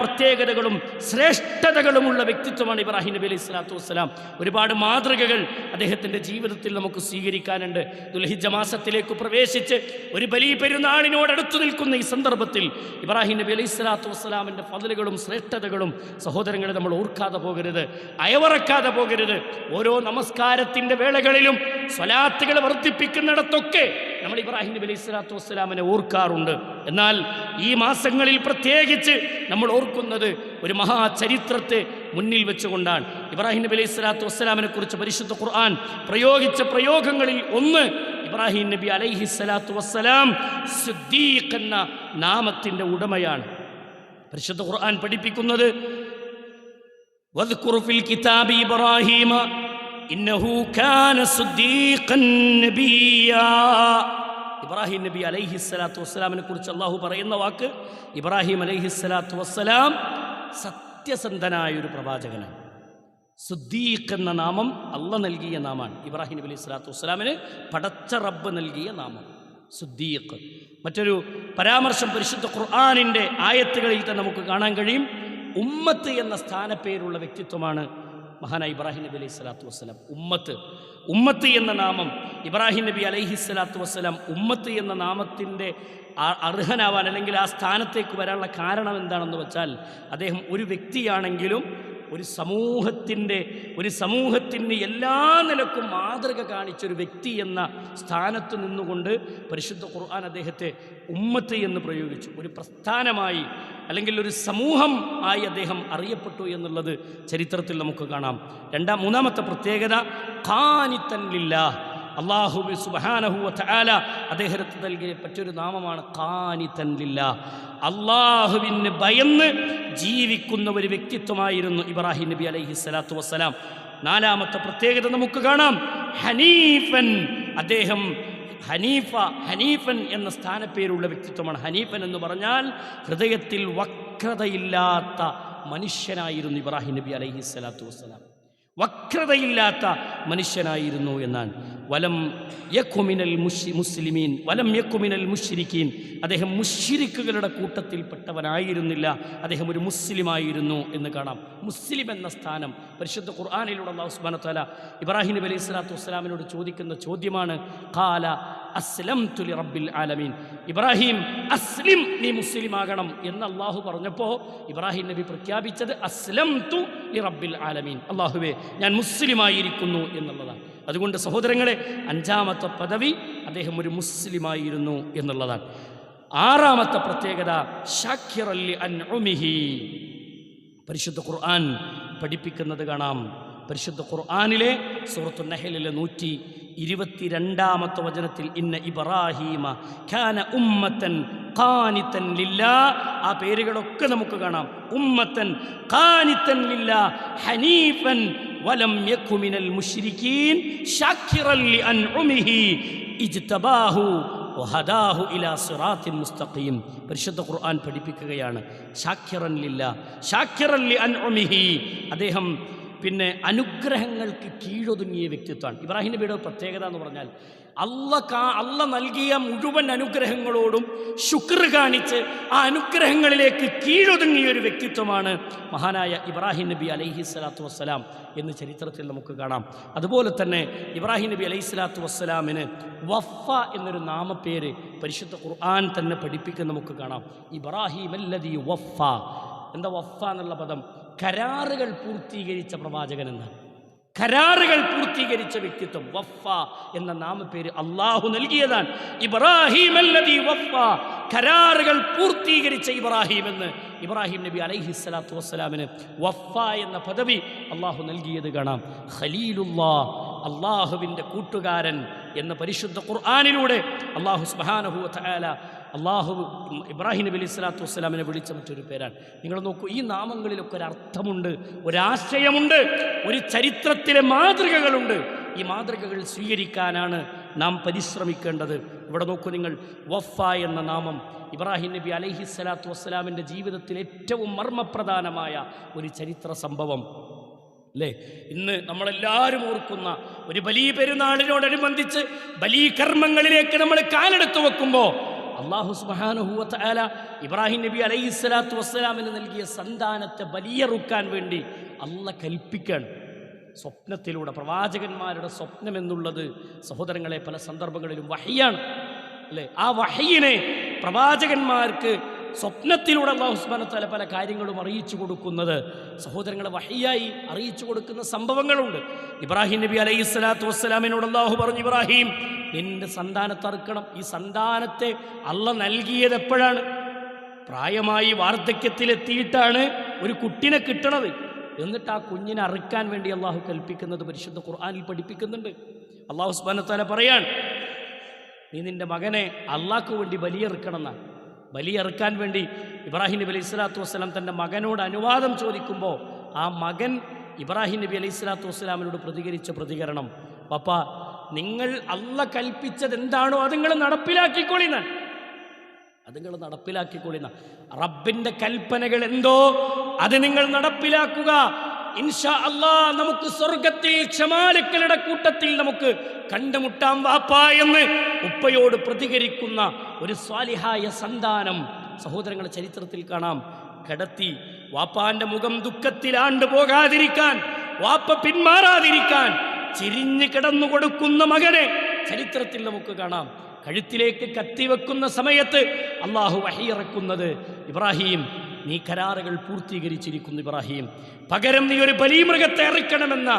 പ്രത്യേകതകളും ശ്രേഷ്ഠതകളുമുള്ള വ്യക്തിത്വമാണ് ഇബ്രാഹിം നബി അലൈഹി സ്വലാത്തു വസ്സലാം. ഒരുപാട് മാതൃകകൾ അദ്ദേഹത്തിൻ്റെ ജീവിതത്തിൽ നമുക്ക് സ്വീകരിക്കാനുണ്ട്. ദുൽഹിജ്ജ മാസത്തിലേക്ക് പ്രവേശിച്ച് ഒരു ബലി പെരുന്നാളിനോടടുത്തു നിൽക്കുന്ന ഈ സന്ദർഭത്തിൽ ഇബ്രാഹിം നബി അലൈഹി സ്വലാത്തു വസ്സലാമിൻ്റെ ഫضലുകളും ശ്രേഷ്ഠതകളും സഹോദരങ്ങളെ നമ്മൾ ഓർക്കാതെ പോകരുത്, അയവറക്കാതെ പോകരുത്. ഓരോ നമസ്കാരത്തിൻ്റെ വേളകളിലും സ്വലാത്തുകൾ വർദ്ധിപ്പിക്കുന്നിടത്തൊക്കെ നമ്മൾ ഇബ്രാഹിം നബി അലൈഹി സ്വലാത്തു വസ്സലാമിനെ ഓർക്കാറുണ്ട്. എന്നാൽ ഈ മാസങ്ങളിൽ പ്രത്യേകിച്ച് നമ്മൾ ഓർക്കുന്നത് ഒരു മഹാചരിത്രത്തെ മുന്നിൽ വെച്ചുകൊണ്ടാണ്. ഇബ്രാഹിം നബി അലൈഹി സ്വലാത്തു വസ്സലാമിനെ കുറിച്ച് പരിശുദ്ധ ഖുർആൻ പ്രയോഗിച്ച പ്രയോഗങ്ങളിൽ ഒന്ന്, ഇബ്രാഹിം നബി അലൈഹി സ്വലാത്തു വസ്സലാം സിദ്ദീഖ് എന്ന നാമത്തിൻ്റെ ഉടമയാണ്. പരിശുദ്ധ ഖുർആൻ പഠിപ്പിക്കുന്നത് വദ്കുർ ഫിൽ കിതാബി ഇബ്രാഹീമ ഇന്നഹു കാന സിദ്ദീഖൻ നബിയ്യാ. ഇബ്രാഹിം നബി അലൈഹി സ്വലാത്തു വസ്സലാമിനെ കുറിച്ച് അള്ളാഹു പറയുന്ന വാക്ക്, ഇബ്രാഹിം അലൈഹി സ്വലാത്തു വസ്സലാം സത്യസന്ധനായൊരു പ്രവാചകനാണ്. സിദ്ദീഖ് എന്ന നാമം അള്ളാഹ് നൽകിയ നാമാണ്. ഇബ്രാഹിം നബി അലൈഹി സ്വലാത്തു വസ്സലാമിന് പടച്ച റബ്ബ് നൽകിയ നാമം സിദ്ദീഖ്. മറ്റൊരു പരാമർശം പരിശുദ്ധ ഖുർആനിൻ്റെ ആയത്തുകളിൽ തന്നെ നമുക്ക് കാണാൻ കഴിയും. ഉമ്മത്ത് എന്ന സ്ഥാനപ്പേരുള്ള വ്യക്തിത്വമാണ് മഹാനായ ഇബ്രാഹിം നബി അലൈഹി സ്വലാത്തു വസ്സലാം. ഉമ്മത്ത് എന്ന നാമം ഇബ്രാഹിം നബി അലൈഹി സ്വലാത്തു വസ്സലാം ഉമ്മത്ത് എന്ന നാമത്തിൻ്റെ അർഹനാവാൻ അല്ലെങ്കിൽ ആ സ്ഥാനത്തേക്ക് വരാനുള്ള കാരണം എന്താണെന്ന് വെച്ചാൽ, അദ്ദേഹം ഒരു വ്യക്തിയാണെങ്കിലും ഒരു സമൂഹത്തിന് എല്ലാ നിലക്കും മാതൃക കാണിച്ചൊരു വ്യക്തി എന്ന സ്ഥാനത്ത് നിന്നുകൊണ്ട് പരിശുദ്ധ ഖുർആൻ അദ്ദേഹത്തെ ഉമ്മത്ത് എന്ന് പ്രയോഗിച്ചു. ഒരു പ്രസ്ഥാനമായി അല്ലെങ്കിൽ ഒരു സമൂഹം ആയി അദ്ദേഹം അറിയപ്പെട്ടു എന്നുള്ളത് ചരിത്രത്തിൽ നമുക്ക് കാണാം. മൂന്നാമത്തെ പ്രത്യേകത ഖാനിത്തൻ ലില്ലാഹ്. അല്ലാഹു സുബ്ഹാനഹു വ തആല അദ്ദേഹത്തിന് നൽകിയ മറ്റൊരു നാമമാണ് ഖാനിത്തൻ ലില്ലാഹ്. അള്ളാഹുവിന് ഭയന്ന് ജീവിക്കുന്ന ഒരു വ്യക്തിത്വമായിരുന്നു ഇബ്രാഹിം നബി അലൈഹി സ്വലാത്തു വസ്സലാം. നാലാമത്തെ പ്രത്യേകത നമുക്ക് കാണാം ഹനീഫൻ. അദ്ദേഹം ഹനീഫൻ എന്ന സ്ഥാനപ്പേരുള്ള വ്യക്തിത്വമാണ്. ഹനീഫൻ എന്ന് പറഞ്ഞാൽ ഹൃദയത്തിൽ വക്രതയില്ലാത്ത മനുഷ്യനായിരുന്നു ഇബ്രാഹിം നബി അലൈഹി സ്വലാത്തു വസ്സലാം. വക്രതയില്ലാത്ത മനുഷ്യനായിരുന്നു എന്നാണ്. വലം യകു മിനൽ മുസ്ലിമീൻ വലം യകു മിനൽ മുശ്രിക്കീൻ. അദ്ദേഹം മുശ്രിക്കുകളുടെ കൂട്ടത്തിൽപ്പെട്ടവനായിരുന്നില്ല, അദ്ദേഹം ഒരു മുസ്ലിമായിരുന്നു എന്ന് കാണാം. മുസ്ലിം എന്ന സ്ഥാനം പരിശുദ്ധ ഖുർആനിലൂടെ അല്ലാഹു സുബ്ഹാനഹു വ തആല ഇബ്രാഹിം നബി അലൈഹി സ്വലാത്തു വസ്സലാമിനോട് ചോദിക്കുന്ന ചോദ്യമാണ്. ഖാല അസ്ലംതു ലിറബ്ബിൽ ആലമീൻ. ഇബ്രാഹിം അസ്ലിം, നീ മുസ്ലിമാകണം എന്ന് അള്ളാഹു പറഞ്ഞപ്പോൾ ഇബ്രാഹിം നബി പ്രഖ്യാപിച്ചത് അസ്ലംതു ലിറബ്ബിൽ ആലമീൻ, അള്ളാഹുവേ ഞാൻ മുസ്ലിമായിരിക്കുന്നു എന്നുള്ളതാണ്. അതുകൊണ്ട് സഹോദരങ്ങളെ, അഞ്ചാമത്തെ പദവി അദ്ദേഹം ഒരു മുസ്ലിമായിരുന്നു എന്നുള്ളതാണ്. ആറാമത്തെ പ്രത്യേകത ശാക്കിറൻ ലിഅൻഉമിഹി. പരിശുദ്ധ ഖുർആൻ പഠിപ്പിക്കുന്നത് കാണാം. പരിശുദ്ധ ഖുർആനിലെ സൂറത്തു നഹലിലെ 122-ാമത്തെ വചനത്തിൽ ഇന്ന ഇബ്രാഹീമ കാന ഉമ്മത്തൻ ഖാനിത്തൻ ലില്ലാഹ്. ആ പേരുകളൊക്കെ നമുക്ക് കാണാം. ഉമ്മത്തൻ ഖാനിത്തൻ ലില്ലാഹ് ഹനീഫൻ വലം യകു മിനൽ മുശ്രിക്കീൻ ശാക്കിറൻ ലിഅൻഉമിഹി ഇജ്തബാഹു വഹദാഹു ഇലാ സിറാത്തിൻ മുസ്തഖീം. പരിശുദ്ധ ഖുർആൻ പഠിപ്പിക്കുകയാണ് ശാക്കിറൻ ലില്ലാഹ്, ശാക്കിറൻ ലിഅൻഉമിഹി. അദ്ദേഹം അനുഗ്രഹങ്ങൾക്ക് കീഴൊതുങ്ങിയ വ്യക്തിത്വമാണ്. ഇബ്രാഹിം നബിയുടെ പ്രത്യേകത എന്ന് പറഞ്ഞാൽ അള്ള നൽകിയ മുഴുവൻ അനുഗ്രഹങ്ങളോടും ശുക്ർ കാണിച്ച് ആ അനുഗ്രഹങ്ങളിലേക്ക് കീഴൊതുങ്ങിയ ഒരു വ്യക്തിത്വമാണ് മഹാനായ ഇബ്രാഹിം നബി അലൈഹി സ്വലാത്തു വസ്സലാം എന്ന് ചരിത്രത്തിൽ നമുക്ക് കാണാം. അതുപോലെ തന്നെ ഇബ്രാഹിം നബി അലൈഹി സ്വലാത്തു വസ്സലാമിന് വഫ എന്നൊരു നാമപ്പേര് പരിശുദ്ധ ഖുർആൻ തന്നെ പഠിപ്പിക്കുന്ന നമുക്ക് കാണാം. ഇബ്രാഹിം അല്ലദീ വഫ. എന്താ വഫ എന്നുള്ള പദം? കരാറുകൾ പൂർത്തീകരിച്ച പ്രവാചകൻ എന്നാണ്. കരാറുകൾ പൂർത്തീകരിച്ച വ്യക്തിത്വം. വഫ എന്ന നാമപ്പേര് അള്ളാഹു നൽകിയതാണ്. ഇബ്രാഹിം അല്ലദീ വഫ, കരാറുകൾ പൂർത്തീകരിച്ച ഇബ്രാഹിം എന്ന് ഇബ്രാഹിം നബി അലൈഹി സ്വലാത്തു വസ്സലാമിന് വഫ എന്ന പദവി അള്ളാഹു നൽകിയത് കാണാം. ഖലീലുല്ലാഹ്, അള്ളാഹുവിൻ്റെ കൂട്ടുകാരൻ എന്ന പരിശുദ്ധ ഖുർആനിലൂടെ അള്ളാഹു സുബ്ഹാനഹു വ തആല ഇബ്രാഹിം നബി അലൈഹി സ്വലാത്തു വസ്സലാമിനെ വിളിച്ച മറ്റൊരു പേരാണ്. നിങ്ങൾ നോക്കൂ, ഈ നാമങ്ങളിലൊക്കെ ഒരർത്ഥമുണ്ട്, ഒരാശയമുണ്ട്, ഒരു ചരിത്രത്തിലെ മാതൃകകളുണ്ട്. ഈ മാതൃകകൾ സ്വീകരിക്കാനാണ് നാം പരിശ്രമിക്കേണ്ടത്. ഇവിടെ നോക്കൂ നിങ്ങൾ, വഫ എന്ന നാമം ഇബ്രാഹിം നബി അലൈഹി സ്വലാത്തു വസ്സലാമിൻ്റെ ജീവിതത്തിൽ ഏറ്റവും മർമ്മപ്രധാനമായ ഒരു ചരിത്ര സംഭവം അല്ലേ? ഇന്ന് നമ്മളെല്ലാവരും ഓർക്കുന്ന ഒരു ബലി പെരുന്നാളിനോടനുബന്ധിച്ച് ബലി കർമ്മങ്ങളിലേക്ക് നമ്മൾ കാലെടുത്തു വെക്കുമ്പോൾ അല്ലാഹു സുബ്ഹാനഹു വ തആല ഇബ്രാഹിം നബി അലൈഹി സ്വലാത്തു വസ്സലാമിന് നൽകിയ സന്താനത്തെ ബലിയറുക്കാൻ വേണ്ടി അള്ളാഹ് കൽപ്പിക്കുകയാണ് സ്വപ്നത്തിലൂടെ. പ്രവാചകന്മാരുടെ സ്വപ്നം എന്നുള്ളത് സഹോദരങ്ങളെ പല സന്ദർഭങ്ങളിലും വഹയ്യാണ് അല്ലേ? ആ വഹയിനെ പ്രവാചകന്മാർക്ക് സ്വപ്നത്തിലൂടെ അല്ലാഹു സുബ്ഹാനഹു വ തആല പല കാര്യങ്ങളും അറിയിച്ചു കൊടുക്കുന്നത്, സഹോദരങ്ങളെ വഹിയായി അറിയിച്ചു കൊടുക്കുന്ന സംഭവങ്ങളുണ്ട്. ഇബ്രാഹിം നബി അലൈഹിസ്സലാത്തു വസ്സലാമിനോട് അല്ലാഹു പറഞ്ഞു, ഇബ്രാഹിം നിന്റെ സന്താനത്തെ അറുക്കണം. ഈ സന്താനത്തെ അള്ളാഹ് നൽകിയത് എപ്പോഴാണ്? പ്രായമായി വാർദ്ധക്യത്തിലെത്തിയിട്ടാണ് ഒരു കുട്ടിനെ കിട്ടണത്. എന്നിട്ട് ആ കുഞ്ഞിനെ അറുക്കാൻ വേണ്ടി അള്ളാഹു കൽപ്പിക്കുന്നത് പരിശുദ്ധ ഖുർആനിൽ പഠിപ്പിക്കുന്നുണ്ട്. അല്ലാഹു സുബ്ഹാനഹു വ തആല പറയാണ്, നീ നിന്റെ മകനെ അള്ളാഹ്ക്ക് വേണ്ടി ബലിയെറുക്കണം എന്നാണ്. ബലിയെറുക്കാൻ വേണ്ടി ഇബ്രാഹിം നബി അലൈഹി സ്വലാത്തു വസ്സലാം തൻ്റെ മകനോട് അനുവാദം ചോദിക്കുമ്പോൾ ആ മകൻ ഇബ്രാഹിം നബി അലൈഹി സ്വലാത്തു വസ്സലാമിനോട് പ്രതികരിച്ച പ്രതികരണം, പപ്പ നിങ്ങൾ അള്ളാഹ് കൽപ്പിച്ചത് എന്താണോ അത് നിങ്ങൾ നടപ്പിലാക്കിക്കോളിന്നാണ്. അത് നിങ്ങൾ നടപ്പിലാക്കിക്കൊള്ളുന്ന റബ്ബിൻ്റെ കൽപ്പനകൾ എന്തോ അത് നിങ്ങൾ നടപ്പിലാക്കുക. ഇൻഷാ അല്ലാഹ് നമുക്ക് സ്വർഗത്തിൽ ക്ഷമാലുക്കളുടെ കൂട്ടത്തിൽ നമുക്ക് കണ്ടുമുട്ടാം വാപ്പാ എന്ന് ഉപ്പയോട് പ്രതികരിക്കുന്ന ഒരു സ്വാലിഹായ സന്താനം സഹോദരങ്ങളുടെ ചരിത്രത്തിൽ കാണാം. കിടത്തി വാപ്പാന്റെ മുഖം ദുഃഖത്തിലാണ്ടു പോകാതിരിക്കാൻ, വാപ്പ പിന്മാറാതിരിക്കാൻ ചിരിഞ്ഞു കിടന്നു കൊടുക്കുന്ന മകനെ ചരിത്രത്തിൽ നമുക്ക് കാണാം. കഴുത്തിലേക്ക് കത്തിവെക്കുന്ന സമയത്ത് അള്ളാഹു വഹിയിറക്കുന്നത്, ഇബ്രാഹിം നീ കരാറുകൾ പൂർത്തീകരിച്ചിരിക്കുന്നു, ഇബ്രാഹിം പകരം നീ ഒരു ബലിമൃഗത്തെ ഇറക്കണമെന്ന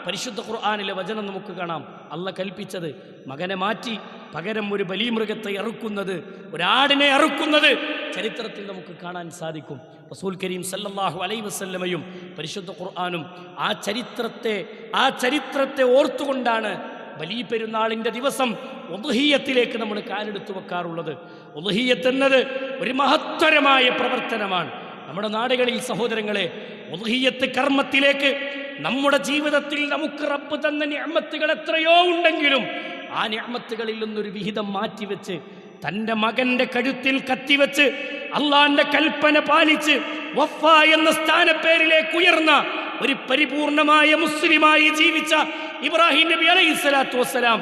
പരിശുദ്ധ ഖുർആനിലെ വചനം നമുക്ക് കാണാം. അള്ളാഹ് കൽപ്പിച്ചത് മകനെ മാറ്റി പകരം ഒരു ബലിമൃഗത്തെ ഇറക്കുന്നത്, ഒരാടിനെ ഇറക്കുന്നത് ചരിത്രത്തിൽ നമുക്ക് കാണാൻ സാധിക്കും. റസൂൽ കരീം സല്ലല്ലാഹു അലൈഹി വസല്ലമയും പരിശുദ്ധ ഖുർആനും ആ ചരിത്രത്തെ ഓർത്തുകൊണ്ടാണ് ബലി പെരുന്നാളിൻ്റെ ദിവസം ഉദ്ഹിയ്യത്തിലേക്ക് നമ്മൾ കാലെടുത്തു വെക്കാറുള്ളത്. ഉദ്ഹിയ്യത്ത് എന്നത് ഒരു മഹത്തരമായ പ്രവർത്തനമാണ്. നമ്മുടെ നാടുകളിൽ സഹോദരങ്ങളെ ഉദ്ഹിയ്യത്ത് കർമ്മത്തിലേക്ക് നമ്മുടെ ജീവിതത്തിൽ നമുക്ക് റബ്ബ് തന്ന നിഅമത്തുകൾ എത്രയോ ഉണ്ടെങ്കിലും ആ നിഅമത്തുകളിൽ നിന്നൊരു വിഹിതം മാറ്റിവെച്ച് തൻ്റെ മകൻ്റെ കഴുത്തിൽ കത്തിവെച്ച് അള്ളാന്റെ കൽപ്പന പാലിച്ച് വഫ എന്ന സ്ഥാനപ്പേരിലേക്ക് ഉയർന്ന ഒരു പരിപൂർണമായ മുസ്ലിമായി ജീവിച്ച ഇബ്രാഹിം നബി അലൈഹിസ്സലാത്തു വസ്സലാം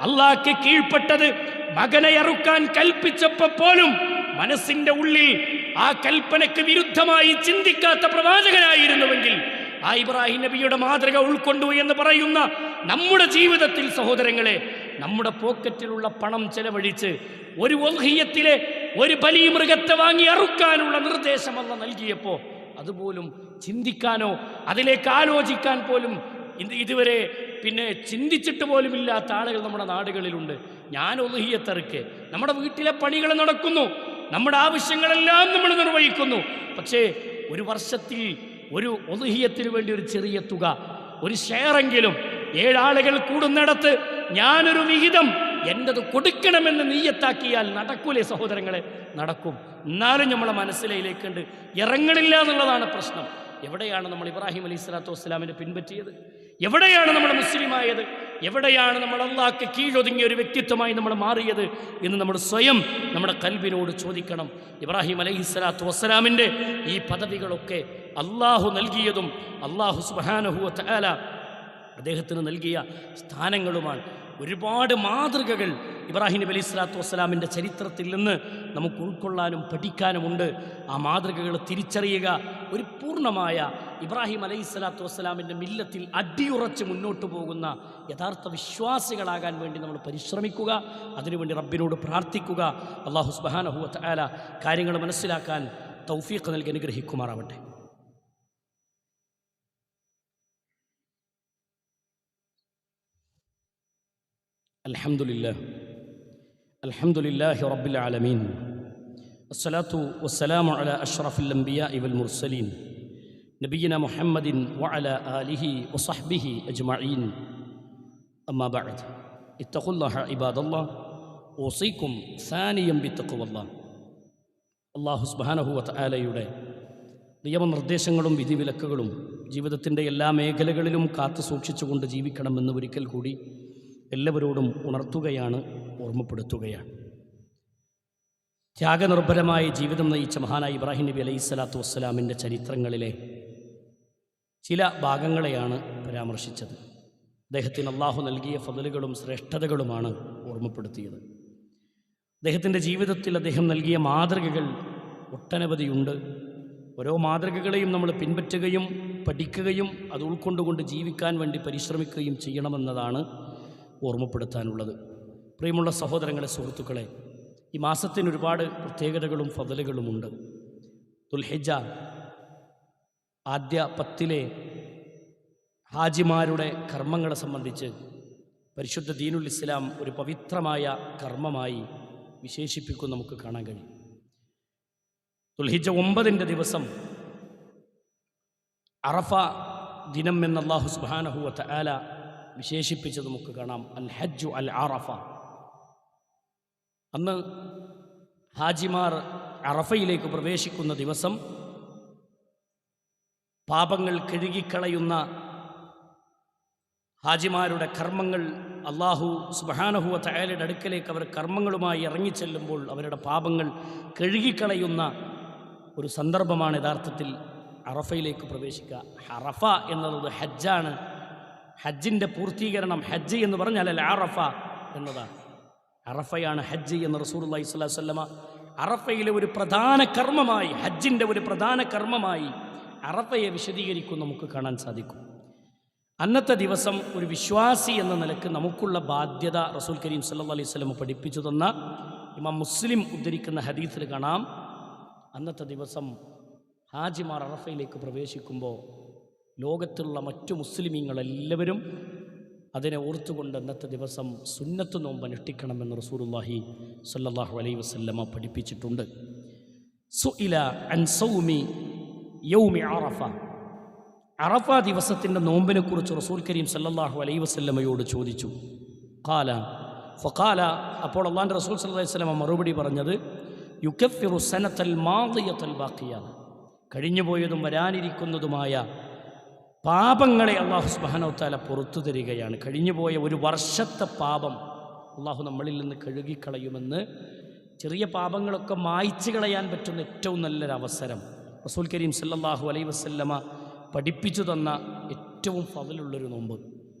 അള്ളാഹ്ക്ക് കീഴ്പ്പെട്ടത് മകനെ അറുക്കാൻ കൽപ്പിച്ചപ്പോൾ പോലും മനസ്സിന്റെ ഉള്ളിൽ ആ കൽപ്പനയ്ക്ക് വിരുദ്ധമായി ചിന്തിക്കാത്ത പ്രവാചകനായിരുന്നുവെങ്കിൽ ആ ഇബ്രാഹിം നബിയുടെ മാതൃക ഉൾക്കൊണ്ടു എന്ന് പറയുന്ന നമ്മുടെ ജീവിതത്തിൽ സഹോദരങ്ങളെ, നമ്മുടെ പോക്കറ്റിലുള്ള പണം ചെലവഴിച്ച് ഒരു ഉദ്ഹിയ്യത്തിലെ ഒരു ബലിമൃഗത്തെ വാങ്ങി അറുക്കാനുള്ള നിർദ്ദേശം അല്ലാഹ് നൽകിയപ്പോൾ അതുപോലും ചിന്തിക്കാനോ അതിലേക്ക് ആലോചിക്കാൻ പോലും ഇതുവരെ ചിന്തിച്ചിട്ട് പോലും ഇല്ലാത്ത ആളുകൾ നമ്മുടെ നാടുകളിലുണ്ട്. ഞാൻ ഉദ്ഹിയ്യത്തറുക്കെ, നമ്മുടെ വീട്ടിലെ പണികൾ നടക്കുന്നു, നമ്മുടെ ആവശ്യങ്ങളെല്ലാം നമ്മൾ നിർവഹിക്കുന്നു. പക്ഷേ ഒരു വർഷത്തിൽ ഒരു ഉദ്ഹിയ്യത്തിന് വേണ്ടി ഒരു ചെറിയ തുക, ഒരു ഷെയറെങ്കിലും 7 ആളുകൾ കൂടുന്നിടത്ത് ഞാനൊരു വിഹിതം എൻ്റെത് കൊടുക്കണമെന്ന് നീയത്താക്കിയാൽ നടക്കൂലേ സഹോദരങ്ങളെ? നടക്കും. എന്നാലും നമ്മളെ മനസ്സിലേക്കുണ്ട് ഇറങ്ങണില്ല എന്നുള്ളതാണ് പ്രശ്നം. എവിടെയാണ് നമ്മൾ ഇബ്രാഹിം അലൈഹിസ്സലാത്തു വസ്സലാമിനെ പിൻപറ്റിയത്? എവിടെയാണ് നമ്മൾ മുസ്ലിമായത്? എവിടെയാണ് നമ്മൾ അള്ളാഹ്ക്ക് കീഴൊതുങ്ങിയ ഒരു വ്യക്തിത്വമായി നമ്മൾ മാറിയത് എന്ന് നമ്മൾ സ്വയം നമ്മുടെ കൽബിനോട് ചോദിക്കണം. ഇബ്രാഹിം അലൈഹിസ്സലാത്തു വസ്സലാമിൻ്റെ ഈ പദവികളൊക്കെ അള്ളാഹു നൽകിയതും അള്ളാഹു സുബ്ഹാനഹു വ തആല അദ്ദേഹത്തിന് നൽകിയ സ്ഥാനങ്ങളുമാണ്. ഒരുപാട് മാതൃകകൾ ഇബ്രാഹിം നബി അലൈഹി സ്വലാത്തു വസ്സലാമിൻ്റെ ചരിത്രത്തിൽ നിന്ന് നമുക്ക് ഉൾക്കൊള്ളാനും പഠിക്കാനുമുണ്ട്. ആ മാതൃകകൾ തിരിച്ചറിയുക, ഒരു പൂർണ്ണമായ ഇബ്രാഹിം അലൈഹി സ്വലാത്തു വസ്സലാമിൻ്റെ മില്ലത്തിൽ അടിയുറച്ച് മുന്നോട്ട് പോകുന്ന യഥാർത്ഥ വിശ്വാസികളാകാൻ വേണ്ടി നമ്മൾ പരിശ്രമിക്കുക, അതിനുവേണ്ടി റബ്ബിനോട് പ്രാർത്ഥിക്കുക. അല്ലാഹു സുബ്ഹാനഹു വ തആല കാര്യങ്ങൾ മനസ്സിലാക്കാൻ തൗഫീഖ് നൽകി അനുഗ്രഹിക്കുമാറാവട്ടെ. അൽഹംദുലില്ലാഹി റബ്ബിൽ ആലമീൻ അസ്സലാത്തു വസ്സലാമു അലാ അഷ്റഫിൽ അംബിയാഇ വൽ മുർസലീൻ നബിയിന മുഹമ്മദിൻ വഅലാ ആലിഹി വസഹ്ബിഹി അജ്മഈൻ. അമ്മാ ബഅദ്, ഇത്തഖുല്ലാഹ ഇബാദല്ലാഹ്, ഊസീകും സാനിയം ബിത്തഖ്വല്ലാഹ്. അല്ലാഹു സുബ്ഹാനഹു വ തആലയുടെ നിയമനിർദ്ദേശങ്ങളും വിധിവിലക്കുകളും ജീവിതത്തിൻ്റെ എല്ലാ മേഖലകളിലും കാത്തു സൂക്ഷിച്ചുകൊണ്ട് ജീവിക്കണമെന്ന് ഒരിക്കൽ കൂടി എല്ലാവരോടും ഉണർത്തുകയാണ്, ഓർമ്മപ്പെടുത്തുകയാണ്. ത്യാഗനിർഭരമായ ജീവിതം നയിച്ച മഹാനായ ഇബ്രാഹിം നബി അലൈഹി സ്വലാത്തു വസ്സലാമിൻ്റെ ചരിത്രങ്ങളിലെ ചില ഭാഗങ്ങളെയാണ് പരാമർശിച്ചത്. അദ്ദേഹത്തിന് അള്ളാഹു നൽകിയ ഫضലുകളും ശ്രേഷ്ഠതകളുമാണ് ഓർമ്മപ്പെടുത്തിയത്. അദ്ദേഹത്തിൻ്റെ ജീവിതത്തിൽ അദ്ദേഹം നൽകിയ മാതൃകകൾ ഒട്ടനവധിയുണ്ട്. ഓരോ മാതൃകകളെയും നമ്മൾ പിൻപറ്റുകയും പഠിക്കുകയും അത് ഉൾക്കൊണ്ടുകൊണ്ട് ജീവിക്കാൻ വേണ്ടി പരിശ്രമിക്കുകയും ചെയ്യണമെന്നതാണ് ഓർമ്മപ്പെടുത്താനുള്ളത്. പ്രിയമുള്ള സഹോദരങ്ങളെ, സുഹൃത്തുക്കളെ, ഈ മാസത്തിന് ഒരുപാട് പ്രത്യേകതകളും ഫضലുകളുമുണ്ട്. ദുൽഹിജ്ജ ആദ്യ 10 ഹാജിമാരുടെ കർമ്മങ്ങളെ സംബന്ധിച്ച് പരിശുദ്ധ ദീനുൽ ഇസ്ലാം ഒരു പവിത്രമായ കർമ്മമായി വിശേഷിപ്പിക്കും നമുക്ക് കാണാൻ കഴിയും. ദുൽഹിജ്ജ 9 ദിവസം അറഫ ദിനം എന്ന് അല്ലാഹു സുബ്ഹാനഹു വ തആല വിശേഷിപ്പിച്ചത് നമുക്ക് കാണാം. അൽ ഹജ്ജു അൽ അറഫ. അന്ന് ഹാജിമാർ അറഫയിലേക്ക് പ്രവേശിക്കുന്ന ദിവസം പാപങ്ങൾ കഴുകിക്കളയുന്ന ഹാജിമാരുടെ കർമ്മങ്ങൾ അല്ലാഹു സുബ്ഹാനഹു വ തആലയുടെ അടുക്കലേക്ക് അവർ കർമ്മങ്ങളുമായി ഇറങ്ങിച്ചെല്ലുമ്പോൾ അവരുടെ പാപങ്ങൾ കഴുകിക്കളയുന്ന ഒരു സന്ദർഭമാണ് യഥാർത്ഥത്തിൽ അറഫയിലേക്ക് പ്രവേശിക്കുക. അറഫ എന്നുള്ളത് ഹജ്ജാണ്. ഹജ്ജിൻ്റെ പൂർത്തീകരണം, ഹജ്ജ് എന്ന് പറഞ്ഞാൽ അൽ അറഫ എന്നതാണ്. അറഫയാണ് ഹജ്ജ് എന്ന് റസൂലുള്ളാഹി സ്വല്ലല്ലാഹു അലൈഹി വസല്ലമ അറഫയിലെ ഒരു പ്രധാന കർമ്മമായി, ഹജ്ജിൻ്റെ ഒരു പ്രധാന കർമ്മമായി അറഫയെ വിശദീകരിക്കും നമുക്ക് കാണാൻ സാധിക്കും. അന്നത്തെ ദിവസം ഒരു വിശ്വാസി എന്ന നിലക്ക് നമുക്കുള്ള ബാധ്യത റസൂൽ കരീം സല്ലല്ലാഹു അലൈഹി വസല്ലം പഠിപ്പിച്ചു തന്ന ഇമാം മുസ്ലിം ഉദ്ധരിക്കുന്ന ഹദീസിൽ കാണാം. അന്നത്തെ ദിവസം ഹാജിമാർ അറഫയിലേക്ക് പ്രവേശിക്കുമ്പോൾ ലോകത്തുള്ള മറ്റു മുസ്ലിമീങ്ങളെല്ലാവരും അതിനെ ഓർത്തുകൊണ്ട് അന്നത്തെ ദിവസം സുന്നത്ത് നോമ്പ് അനുഷ്ഠിക്കണമെന്ന് റസൂലുള്ളാഹി സ്വല്ലല്ലാഹു അലൈഹി വസല്ലമ പഠിപ്പിച്ചിട്ടുണ്ട്. സുഇല അൻ സൗമി യൗമി അറഫ. അറഫ ദിവസത്തിൻ്റെ നോമ്പിനെക്കുറിച്ച് റസൂൽ കരീം സല്ലല്ലാഹു അലൈഹി വസല്ലമയോട് ചോദിച്ചു. ഖാല ഫഖാല, അപ്പോൾ അല്ലാഹുവിൻ്റെ റസൂൽ സല്ലല്ലാഹു അലൈഹി വസല്ലമ മറുപടി പറഞ്ഞത് യുകഫിറു സനതൽ മാദിയതൽ ബാഖിയ. കഴിഞ്ഞുപോയതും വരാനിരിക്കുന്നതുമായ പാപങ്ങളെ അല്ലാഹു സുബ്ഹാനഹു വ തആല പുറത്തു തരികയാണ്. കഴിഞ്ഞുപോയ ഒരു വർഷത്തെ പാപം അല്ലാഹു നമ്മളിൽ നിന്ന് കഴുകിക്കളയുമെന്ന്, ചെറിയ പാപങ്ങളൊക്കെ മായ്ച്ചു കളയാൻ പറ്റുന്ന ഏറ്റവും നല്ലൊരവസരം റസൂൽ കരീം സല്ലല്ലാഹു അലൈഹി വസല്ലമ പഠിപ്പിച്ചു തന്ന ഏറ്റവും ഫضലുള്ളൊരു നോമ്പ്.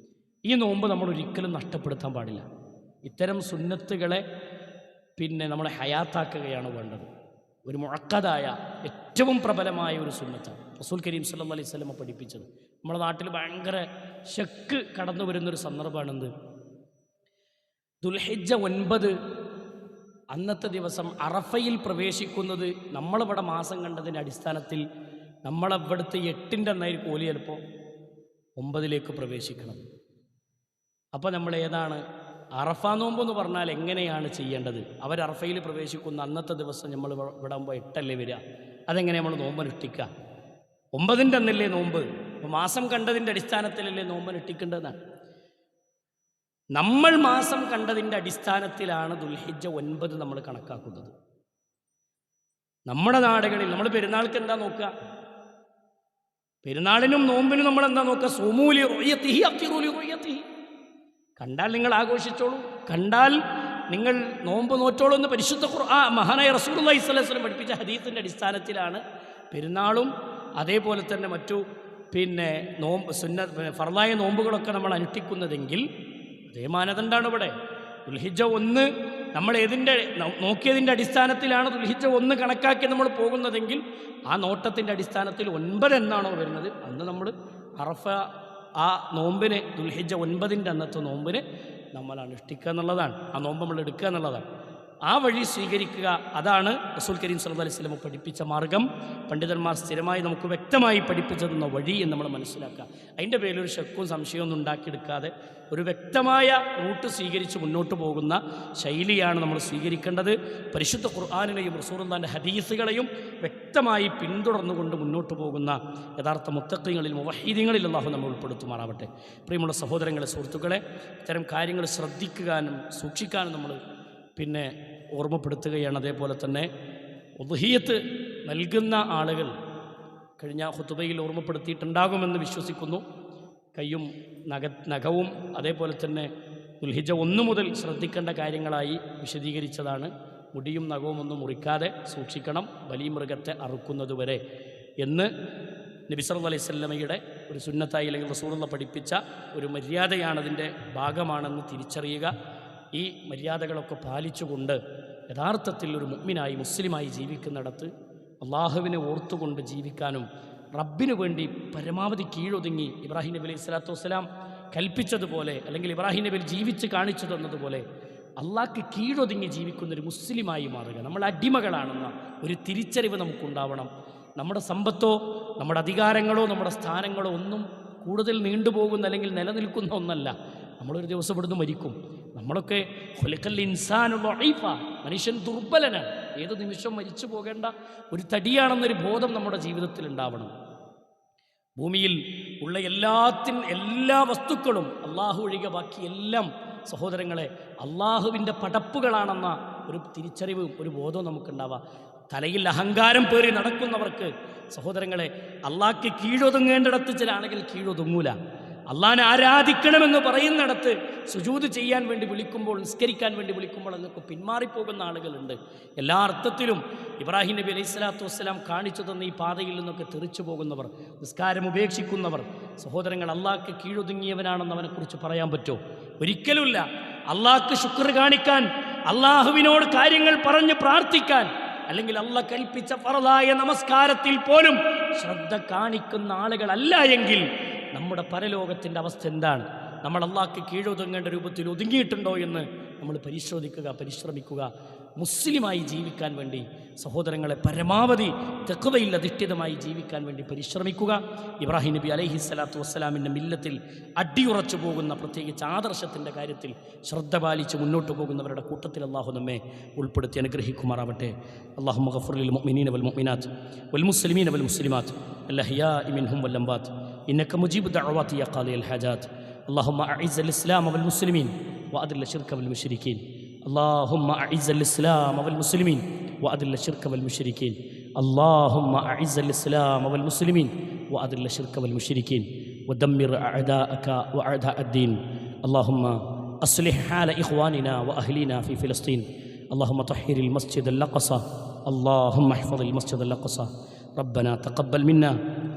ഈ നോമ്പ് നമ്മൾ ഒരിക്കലും നഷ്ടപ്പെടുത്താൻ പാടില്ല. ഇത്തരം സുന്നത്തുകളെ നമ്മളെ ഹയാത്താക്കുകയാണ് വേണ്ടത്. ഒരു മുഅക്കദായ ഏറ്റവും പ്രബലമായ ഒരു സുന്നത്താണ് റസൂൽ കരീം സല്ലല്ലാഹു അലൈഹി വസല്ലമ പഠിപ്പിച്ചത്. നമ്മുടെ നാട്ടിൽ ഭയങ്കര ശക്ക് കടന്നു വരുന്നൊരു സന്ദർഭമാണെന്ത്, ദുൽഹിജ്ജ 9 അന്നത്തെ ദിവസം അറഫയിൽ പ്രവേശിക്കുന്നത് നമ്മളിവിടെ മാസം കണ്ടതിൻ്റെ അടിസ്ഥാനത്തിൽ നമ്മളവിടുത്തെ 8ൻ്റെ അന്നായിരിക്കും ഓലി ചിലപ്പോൾ 9ലേക്ക് പ്രവേശിക്കണം. അപ്പോൾ നമ്മൾ ഏതാണ് അറഫ നോമ്പ് എന്ന് പറഞ്ഞാൽ എങ്ങനെയാണ് ചെയ്യേണ്ടത്? അവർ അറഫയിൽ പ്രവേശിക്കുന്ന അന്നത്തെ ദിവസം നമ്മൾ ഇവിടെ ആകുമ്പോൾ 8 വരിക. അതെങ്ങനെ നമ്മൾ നോമ്പനുഷ്ഠിക്കുക? 9ൻ്റെ അന്നല്ലേ നോമ്പ്? അപ്പോൾ മാസം കണ്ടതിൻ്റെ അടിസ്ഥാനത്തിലല്ലേ നോമ്പനുഷ്ഠിക്കേണ്ടതെന്നാണ്. നമ്മൾ മാസം കണ്ടതിൻ്റെ അടിസ്ഥാനത്തിലാണ് ദുൽഹിജ്ജ 9 നമ്മൾ കണക്കാക്കുന്നത്. നമ്മുടെ നാടുകളിൽ നമ്മൾ പെരുന്നാൾക്ക് എന്താ നോക്കുക? പെരുന്നാളിനും നോമ്പിനും നമ്മൾ എന്താ നോക്കുക? സുമൂലി റുയത്തിഹി അഫ്തിറൂലി റുയത്തിഹി. കണ്ടാൽ നിങ്ങൾ ആഘോഷിച്ചോളൂ, കണ്ടാൽ നിങ്ങൾ നോമ്പ് നോറ്റോളൂ എന്ന് പരിശുദ്ധ ഖുർആൻ മഹാനായ റസൂലുള്ളാഹി സ്വല്ലല്ലാഹു അലൈഹി വസല്ലം പഠിപ്പിച്ച ഹദീസിൻ്റെ അടിസ്ഥാനത്തിലാണ് പെരുന്നാളും അതേപോലെ തന്നെ മറ്റു നോമ്പ് ഫർളായ നോമ്പുകളൊക്കെ നമ്മൾ അനുഷ്ഠിക്കുന്നതെങ്കിൽ അതേ മാനദണ്ഡമാണ് ഇവിടെ. ദുൽഹിജ്ജ 1 നമ്മൾ നോക്കിയതിൻ്റെ അടിസ്ഥാനത്തിലാണ് ദുൽഹിജ്ജ 1 കണക്കാക്കി നമ്മൾ പോകുന്നതെങ്കിൽ ആ നോട്ടത്തിൻ്റെ അടിസ്ഥാനത്തിൽ 9 എന്നാണോ വരുന്നത് അന്ന് നമ്മൾ അറഫ ആ നോമ്പിനെ ദുൽഹിജ്ജ 9ൻ്റെ അന്നത്തെ നോമ്പിനെ നമ്മൾ അനുഷ്ഠിക്കുക എന്നുള്ളതാണ്. ആ നോമ്പ് നമ്മൾ എടുക്കുക എന്നുള്ളതാണ്. ആ വഴി സ്വീകരിക്കുക. അതാണ് റസൂൽ കരീം സല്ലല്ലാഹു അലൈഹി വസല്ലം പഠിപ്പിച്ച മാർഗം. പണ്ഡിതന്മാർ സ്ഥിരമായി നമുക്ക് വ്യക്തമായി പഠിപ്പിച്ചു തന്ന വഴി എന്ന് നമ്മൾ മനസ്സിലാക്കുക. അതിൻ്റെ പേരിലൊരു ശക്കും സംശയമൊന്നും ഉണ്ടാക്കിയെടുക്കാതെ ഒരു വ്യക്തമായ റൂട്ട് സ്വീകരിച്ച് മുന്നോട്ട് പോകുന്ന ശൈലിയാണ് നമ്മൾ സ്വീകരിക്കേണ്ടത്. പരിശുദ്ധ ഖുർആനിനെയും റസൂലുള്ളാഹിൻ്റെ ഹദീസുകളെയും വ്യക്തമായി പിന്തുടർന്നുകൊണ്ട് മുന്നോട്ട് പോകുന്ന യഥാർത്ഥ മുത്തഖീങ്ങളിൽ മുവഹ്ഹിദീങ്ങളിൽ അല്ലാഹു നമ്മൾ ഉൾപ്പെടുത്തുമാറാവട്ടെ. പ്രിയമുള്ള സഹോദരങ്ങളെ, സുഹൃത്തുക്കളെ, ഇത്തരം കാര്യങ്ങൾ ശ്രദ്ധിക്കാനും സൂക്ഷിക്കാനും നമ്മൾ ഓർമ്മപ്പെടുത്തുകയാണ്. അതേപോലെ തന്നെ ഉദ്ഹിയ്യത്ത് നൽകുന്ന ആളുകൾ കഴിഞ്ഞ ഖുതുബയിൽ ഓർമ്മപ്പെടുത്തിയിട്ടുണ്ടാകുമെന്ന് വിശ്വസിക്കുന്നു. കയ്യും നഖവും അതേപോലെ തന്നെ ദുൽഹിജ്ജ 1 മുതൽ ശ്രദ്ധിക്കേണ്ട കാര്യങ്ങളായി വിശദീകരിച്ചതാണ്. മുടിയും നഖവും ഒന്നും മുറിക്കാതെ സൂക്ഷിക്കണം ബലിമൃഗത്തെ അറുക്കുന്നതുവരെ എന്ന് നബി സല്ലല്ലാഹു അലൈഹി വസല്ലമയുടെ ഒരു സുന്നത്തായി അല്ലെങ്കിൽ റസൂലുള്ളാഹി പഠിപ്പിച്ച ഒരു മര്യാദയാണ്, അതിൻ്റെ ഭാഗമാണെന്ന് തിരിച്ചറിയുക. ഈ മര്യാദകളൊക്കെ പാലിച്ചുകൊണ്ട് യഥാർത്ഥത്തിൽ ഒരു മുഅ്മിനായി മുസ്ലിമായി ജീവിക്കുന്നിടത്ത് അള്ളാഹുവിനെ ഓർത്തുകൊണ്ട് ജീവിക്കാനും റബ്ബിനു വേണ്ടി പരമാവധി കീഴൊതുങ്ങി ഇബ്രാഹിം നബി അലൈഹി സ്വലാത്തു വസ്സലാം കൽപ്പിച്ചതുപോലെ അല്ലെങ്കിൽ ഇബ്രാഹിം നബി ജീവിച്ച് കാണിച്ചു തന്നതുപോലെ അള്ളാഹ്ക്ക് കീഴൊതുങ്ങി ജീവിക്കുന്നൊരു മുസ്ലിമായി മാറുക. നമ്മൾ അടിമകളാണെന്ന ഒരു തിരിച്ചറിവ് നമുക്കുണ്ടാവണം. നമ്മുടെ സമ്പത്തോ നമ്മുടെ അധികാരങ്ങളോ നമ്മുടെ സ്ഥാനങ്ങളോ ഒന്നും കൂടുതൽ നീണ്ടുപോകുന്ന അല്ലെങ്കിൽ നിലനിൽക്കുന്ന ഒന്നല്ല. നമ്മളൊരു ദിവസം ഇവിടുന്ന് മരിക്കും. നമ്മളൊക്കെ ഖുലിഖൽ ഇൻസാനു ദഈഫ, മനുഷ്യൻ ദുർബലനാണ്, ഏത് നിമിഷം മരിച്ചു പോകേണ്ട ഒരു തടിയാണെന്നൊരു ബോധം നമ്മുടെ ജീവിതത്തിൽ ഉണ്ടാവണം. ഭൂമിയിൽ ഉള്ള എല്ലാ വസ്തുക്കളും അള്ളാഹു ഒഴികെ ബാക്കി എല്ലാം സഹോദരങ്ങളെ അള്ളാഹുവിൻ്റെ പടപ്പുകളാണെന്ന ഒരു തിരിച്ചറിവും ഒരു ബോധവും നമുക്കുണ്ടാവുക. തലയിൽ അഹങ്കാരം പേറി നടക്കുന്നവർക്ക് സഹോദരങ്ങളെ അള്ളാഹ്ക്ക് കീഴൊതുങ്ങേണ്ടിടത്ത് ചില ആളുകൾ കീഴൊതുങ്ങൂല. അള്ളാഹിനെ ആരാധിക്കണമെന്ന് പറയുന്നിടത്ത് സുജൂദ് ചെയ്യാൻ വേണ്ടി വിളിക്കുമ്പോൾ, നിസ്കരിക്കാൻ വേണ്ടി വിളിക്കുമ്പോൾ എന്നൊക്കെ പിന്മാറിപ്പോകുന്ന ആളുകളുണ്ട്. എല്ലാ അർത്ഥത്തിലും ഇബ്രാഹിം നബി അലൈഹി സ്വലാത്തു വസ്സലാം കാണിച്ചു തന്ന ഈ പാതയിൽ നിന്നൊക്കെ തെറിച്ചു പോകുന്നവർ, നിസ്കാരം ഉപേക്ഷിക്കുന്നവർ സഹോദരങ്ങൾ അള്ളാഹ്ക്ക് കീഴൊതുങ്ങിയവനാണെന്ന് അവനെക്കുറിച്ച് പറയാൻ പറ്റുമോ? ഒരിക്കലുമില്ല. അള്ളാഹ്ക്ക് ശുക്ർ കാണിക്കാൻ, അള്ളാഹുവിനോട് കാര്യങ്ങൾ പറഞ്ഞ് പ്രാർത്ഥിക്കാൻ, അല്ലെങ്കിൽ അള്ളാഹ് കൽപ്പിച്ച ഫർളായ നമസ്കാരത്തിൽ പോലും ശ്രദ്ധ കാണിക്കുന്ന ആളുകളല്ല എങ്കിൽ നമ്മുടെ പരലോകത്തിൻ്റെ അവസ്ഥ എന്താണ്? നമ്മൾ അള്ളാഹ്ക്ക് കീഴൊതുങ്ങേണ്ട രൂപത്തിൽ ഒതുങ്ങിയിട്ടുണ്ടോ എന്ന് നമ്മൾ പരിശ്രമിക്കുക. മുസ്ലിമായി ജീവിക്കാൻ വേണ്ടി സഹോദരങ്ങളെ പരമാവധി തഖ്വയിൽ അധിഷ്ഠിതമായി ജീവിക്കാൻ വേണ്ടി പരിശ്രമിക്കുക. ഇബ്രാഹിം നബി അലൈഹി സ്വലാത്തു വസ്സലാമിൻ്റെ മില്ലത്തിൽ അടിയുറച്ചു പോകുന്ന, പ്രത്യേകിച്ച് ആദർശത്തിൻ്റെ കാര്യത്തിൽ ശ്രദ്ധ പാലിച്ച് മുന്നോട്ട് പോകുന്നവരുടെ കൂട്ടത്തിൽ അള്ളാഹു നമ്മെ ഉൾപ്പെടുത്തി അനുഗ്രഹിക്കുമാറാവട്ടെ. അല്ലാഹുമ്മ ഗഫിർ ലിൽ മുഅ്മിനീന വൽ മുഅ്മിനാത്ത് വൽ മുസ്ലിമീന വൽ മുസ്ലിമാത്ത് അൽഅഹ്യാഇ മിൻഹും വൽ അംവാത്ത് ഇന്നക മുജീബു ദഅവാതി യാ ഖാദിയൽ ഹാജാത്ത്. اللهم أعز الإسلام والمسلمين وأذل الشرك والمشركين. اللهم أعز الإسلام والمسلمين وأذل الشرك والمشركين. اللهم أعز الإسلام والمسلمين وأذل الشرك والمشركين ودمر أعداءك وأعداء الدين. اللهم أصلح حال إخواننا وأهلنا في فلسطين. اللهم طهر المسجد الأقصى. اللهم احفظ المسجد الأقصى. ربنا تقبل منا،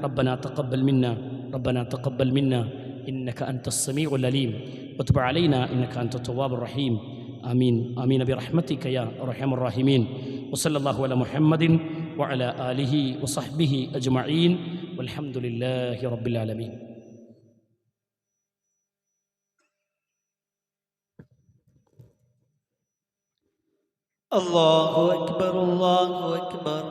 ربنا تقبل منا، ربنا تقبل منا إنك أنت السميع العليم وتب علينا إنك أنت التواب الرحيم. آمين آمين برحمتك يا أرحم الراحمين. وصلى الله على محمد وعلى آله وصحبه أجمعين والحمد لله رب العالمين. الله أكبر الله أكبر.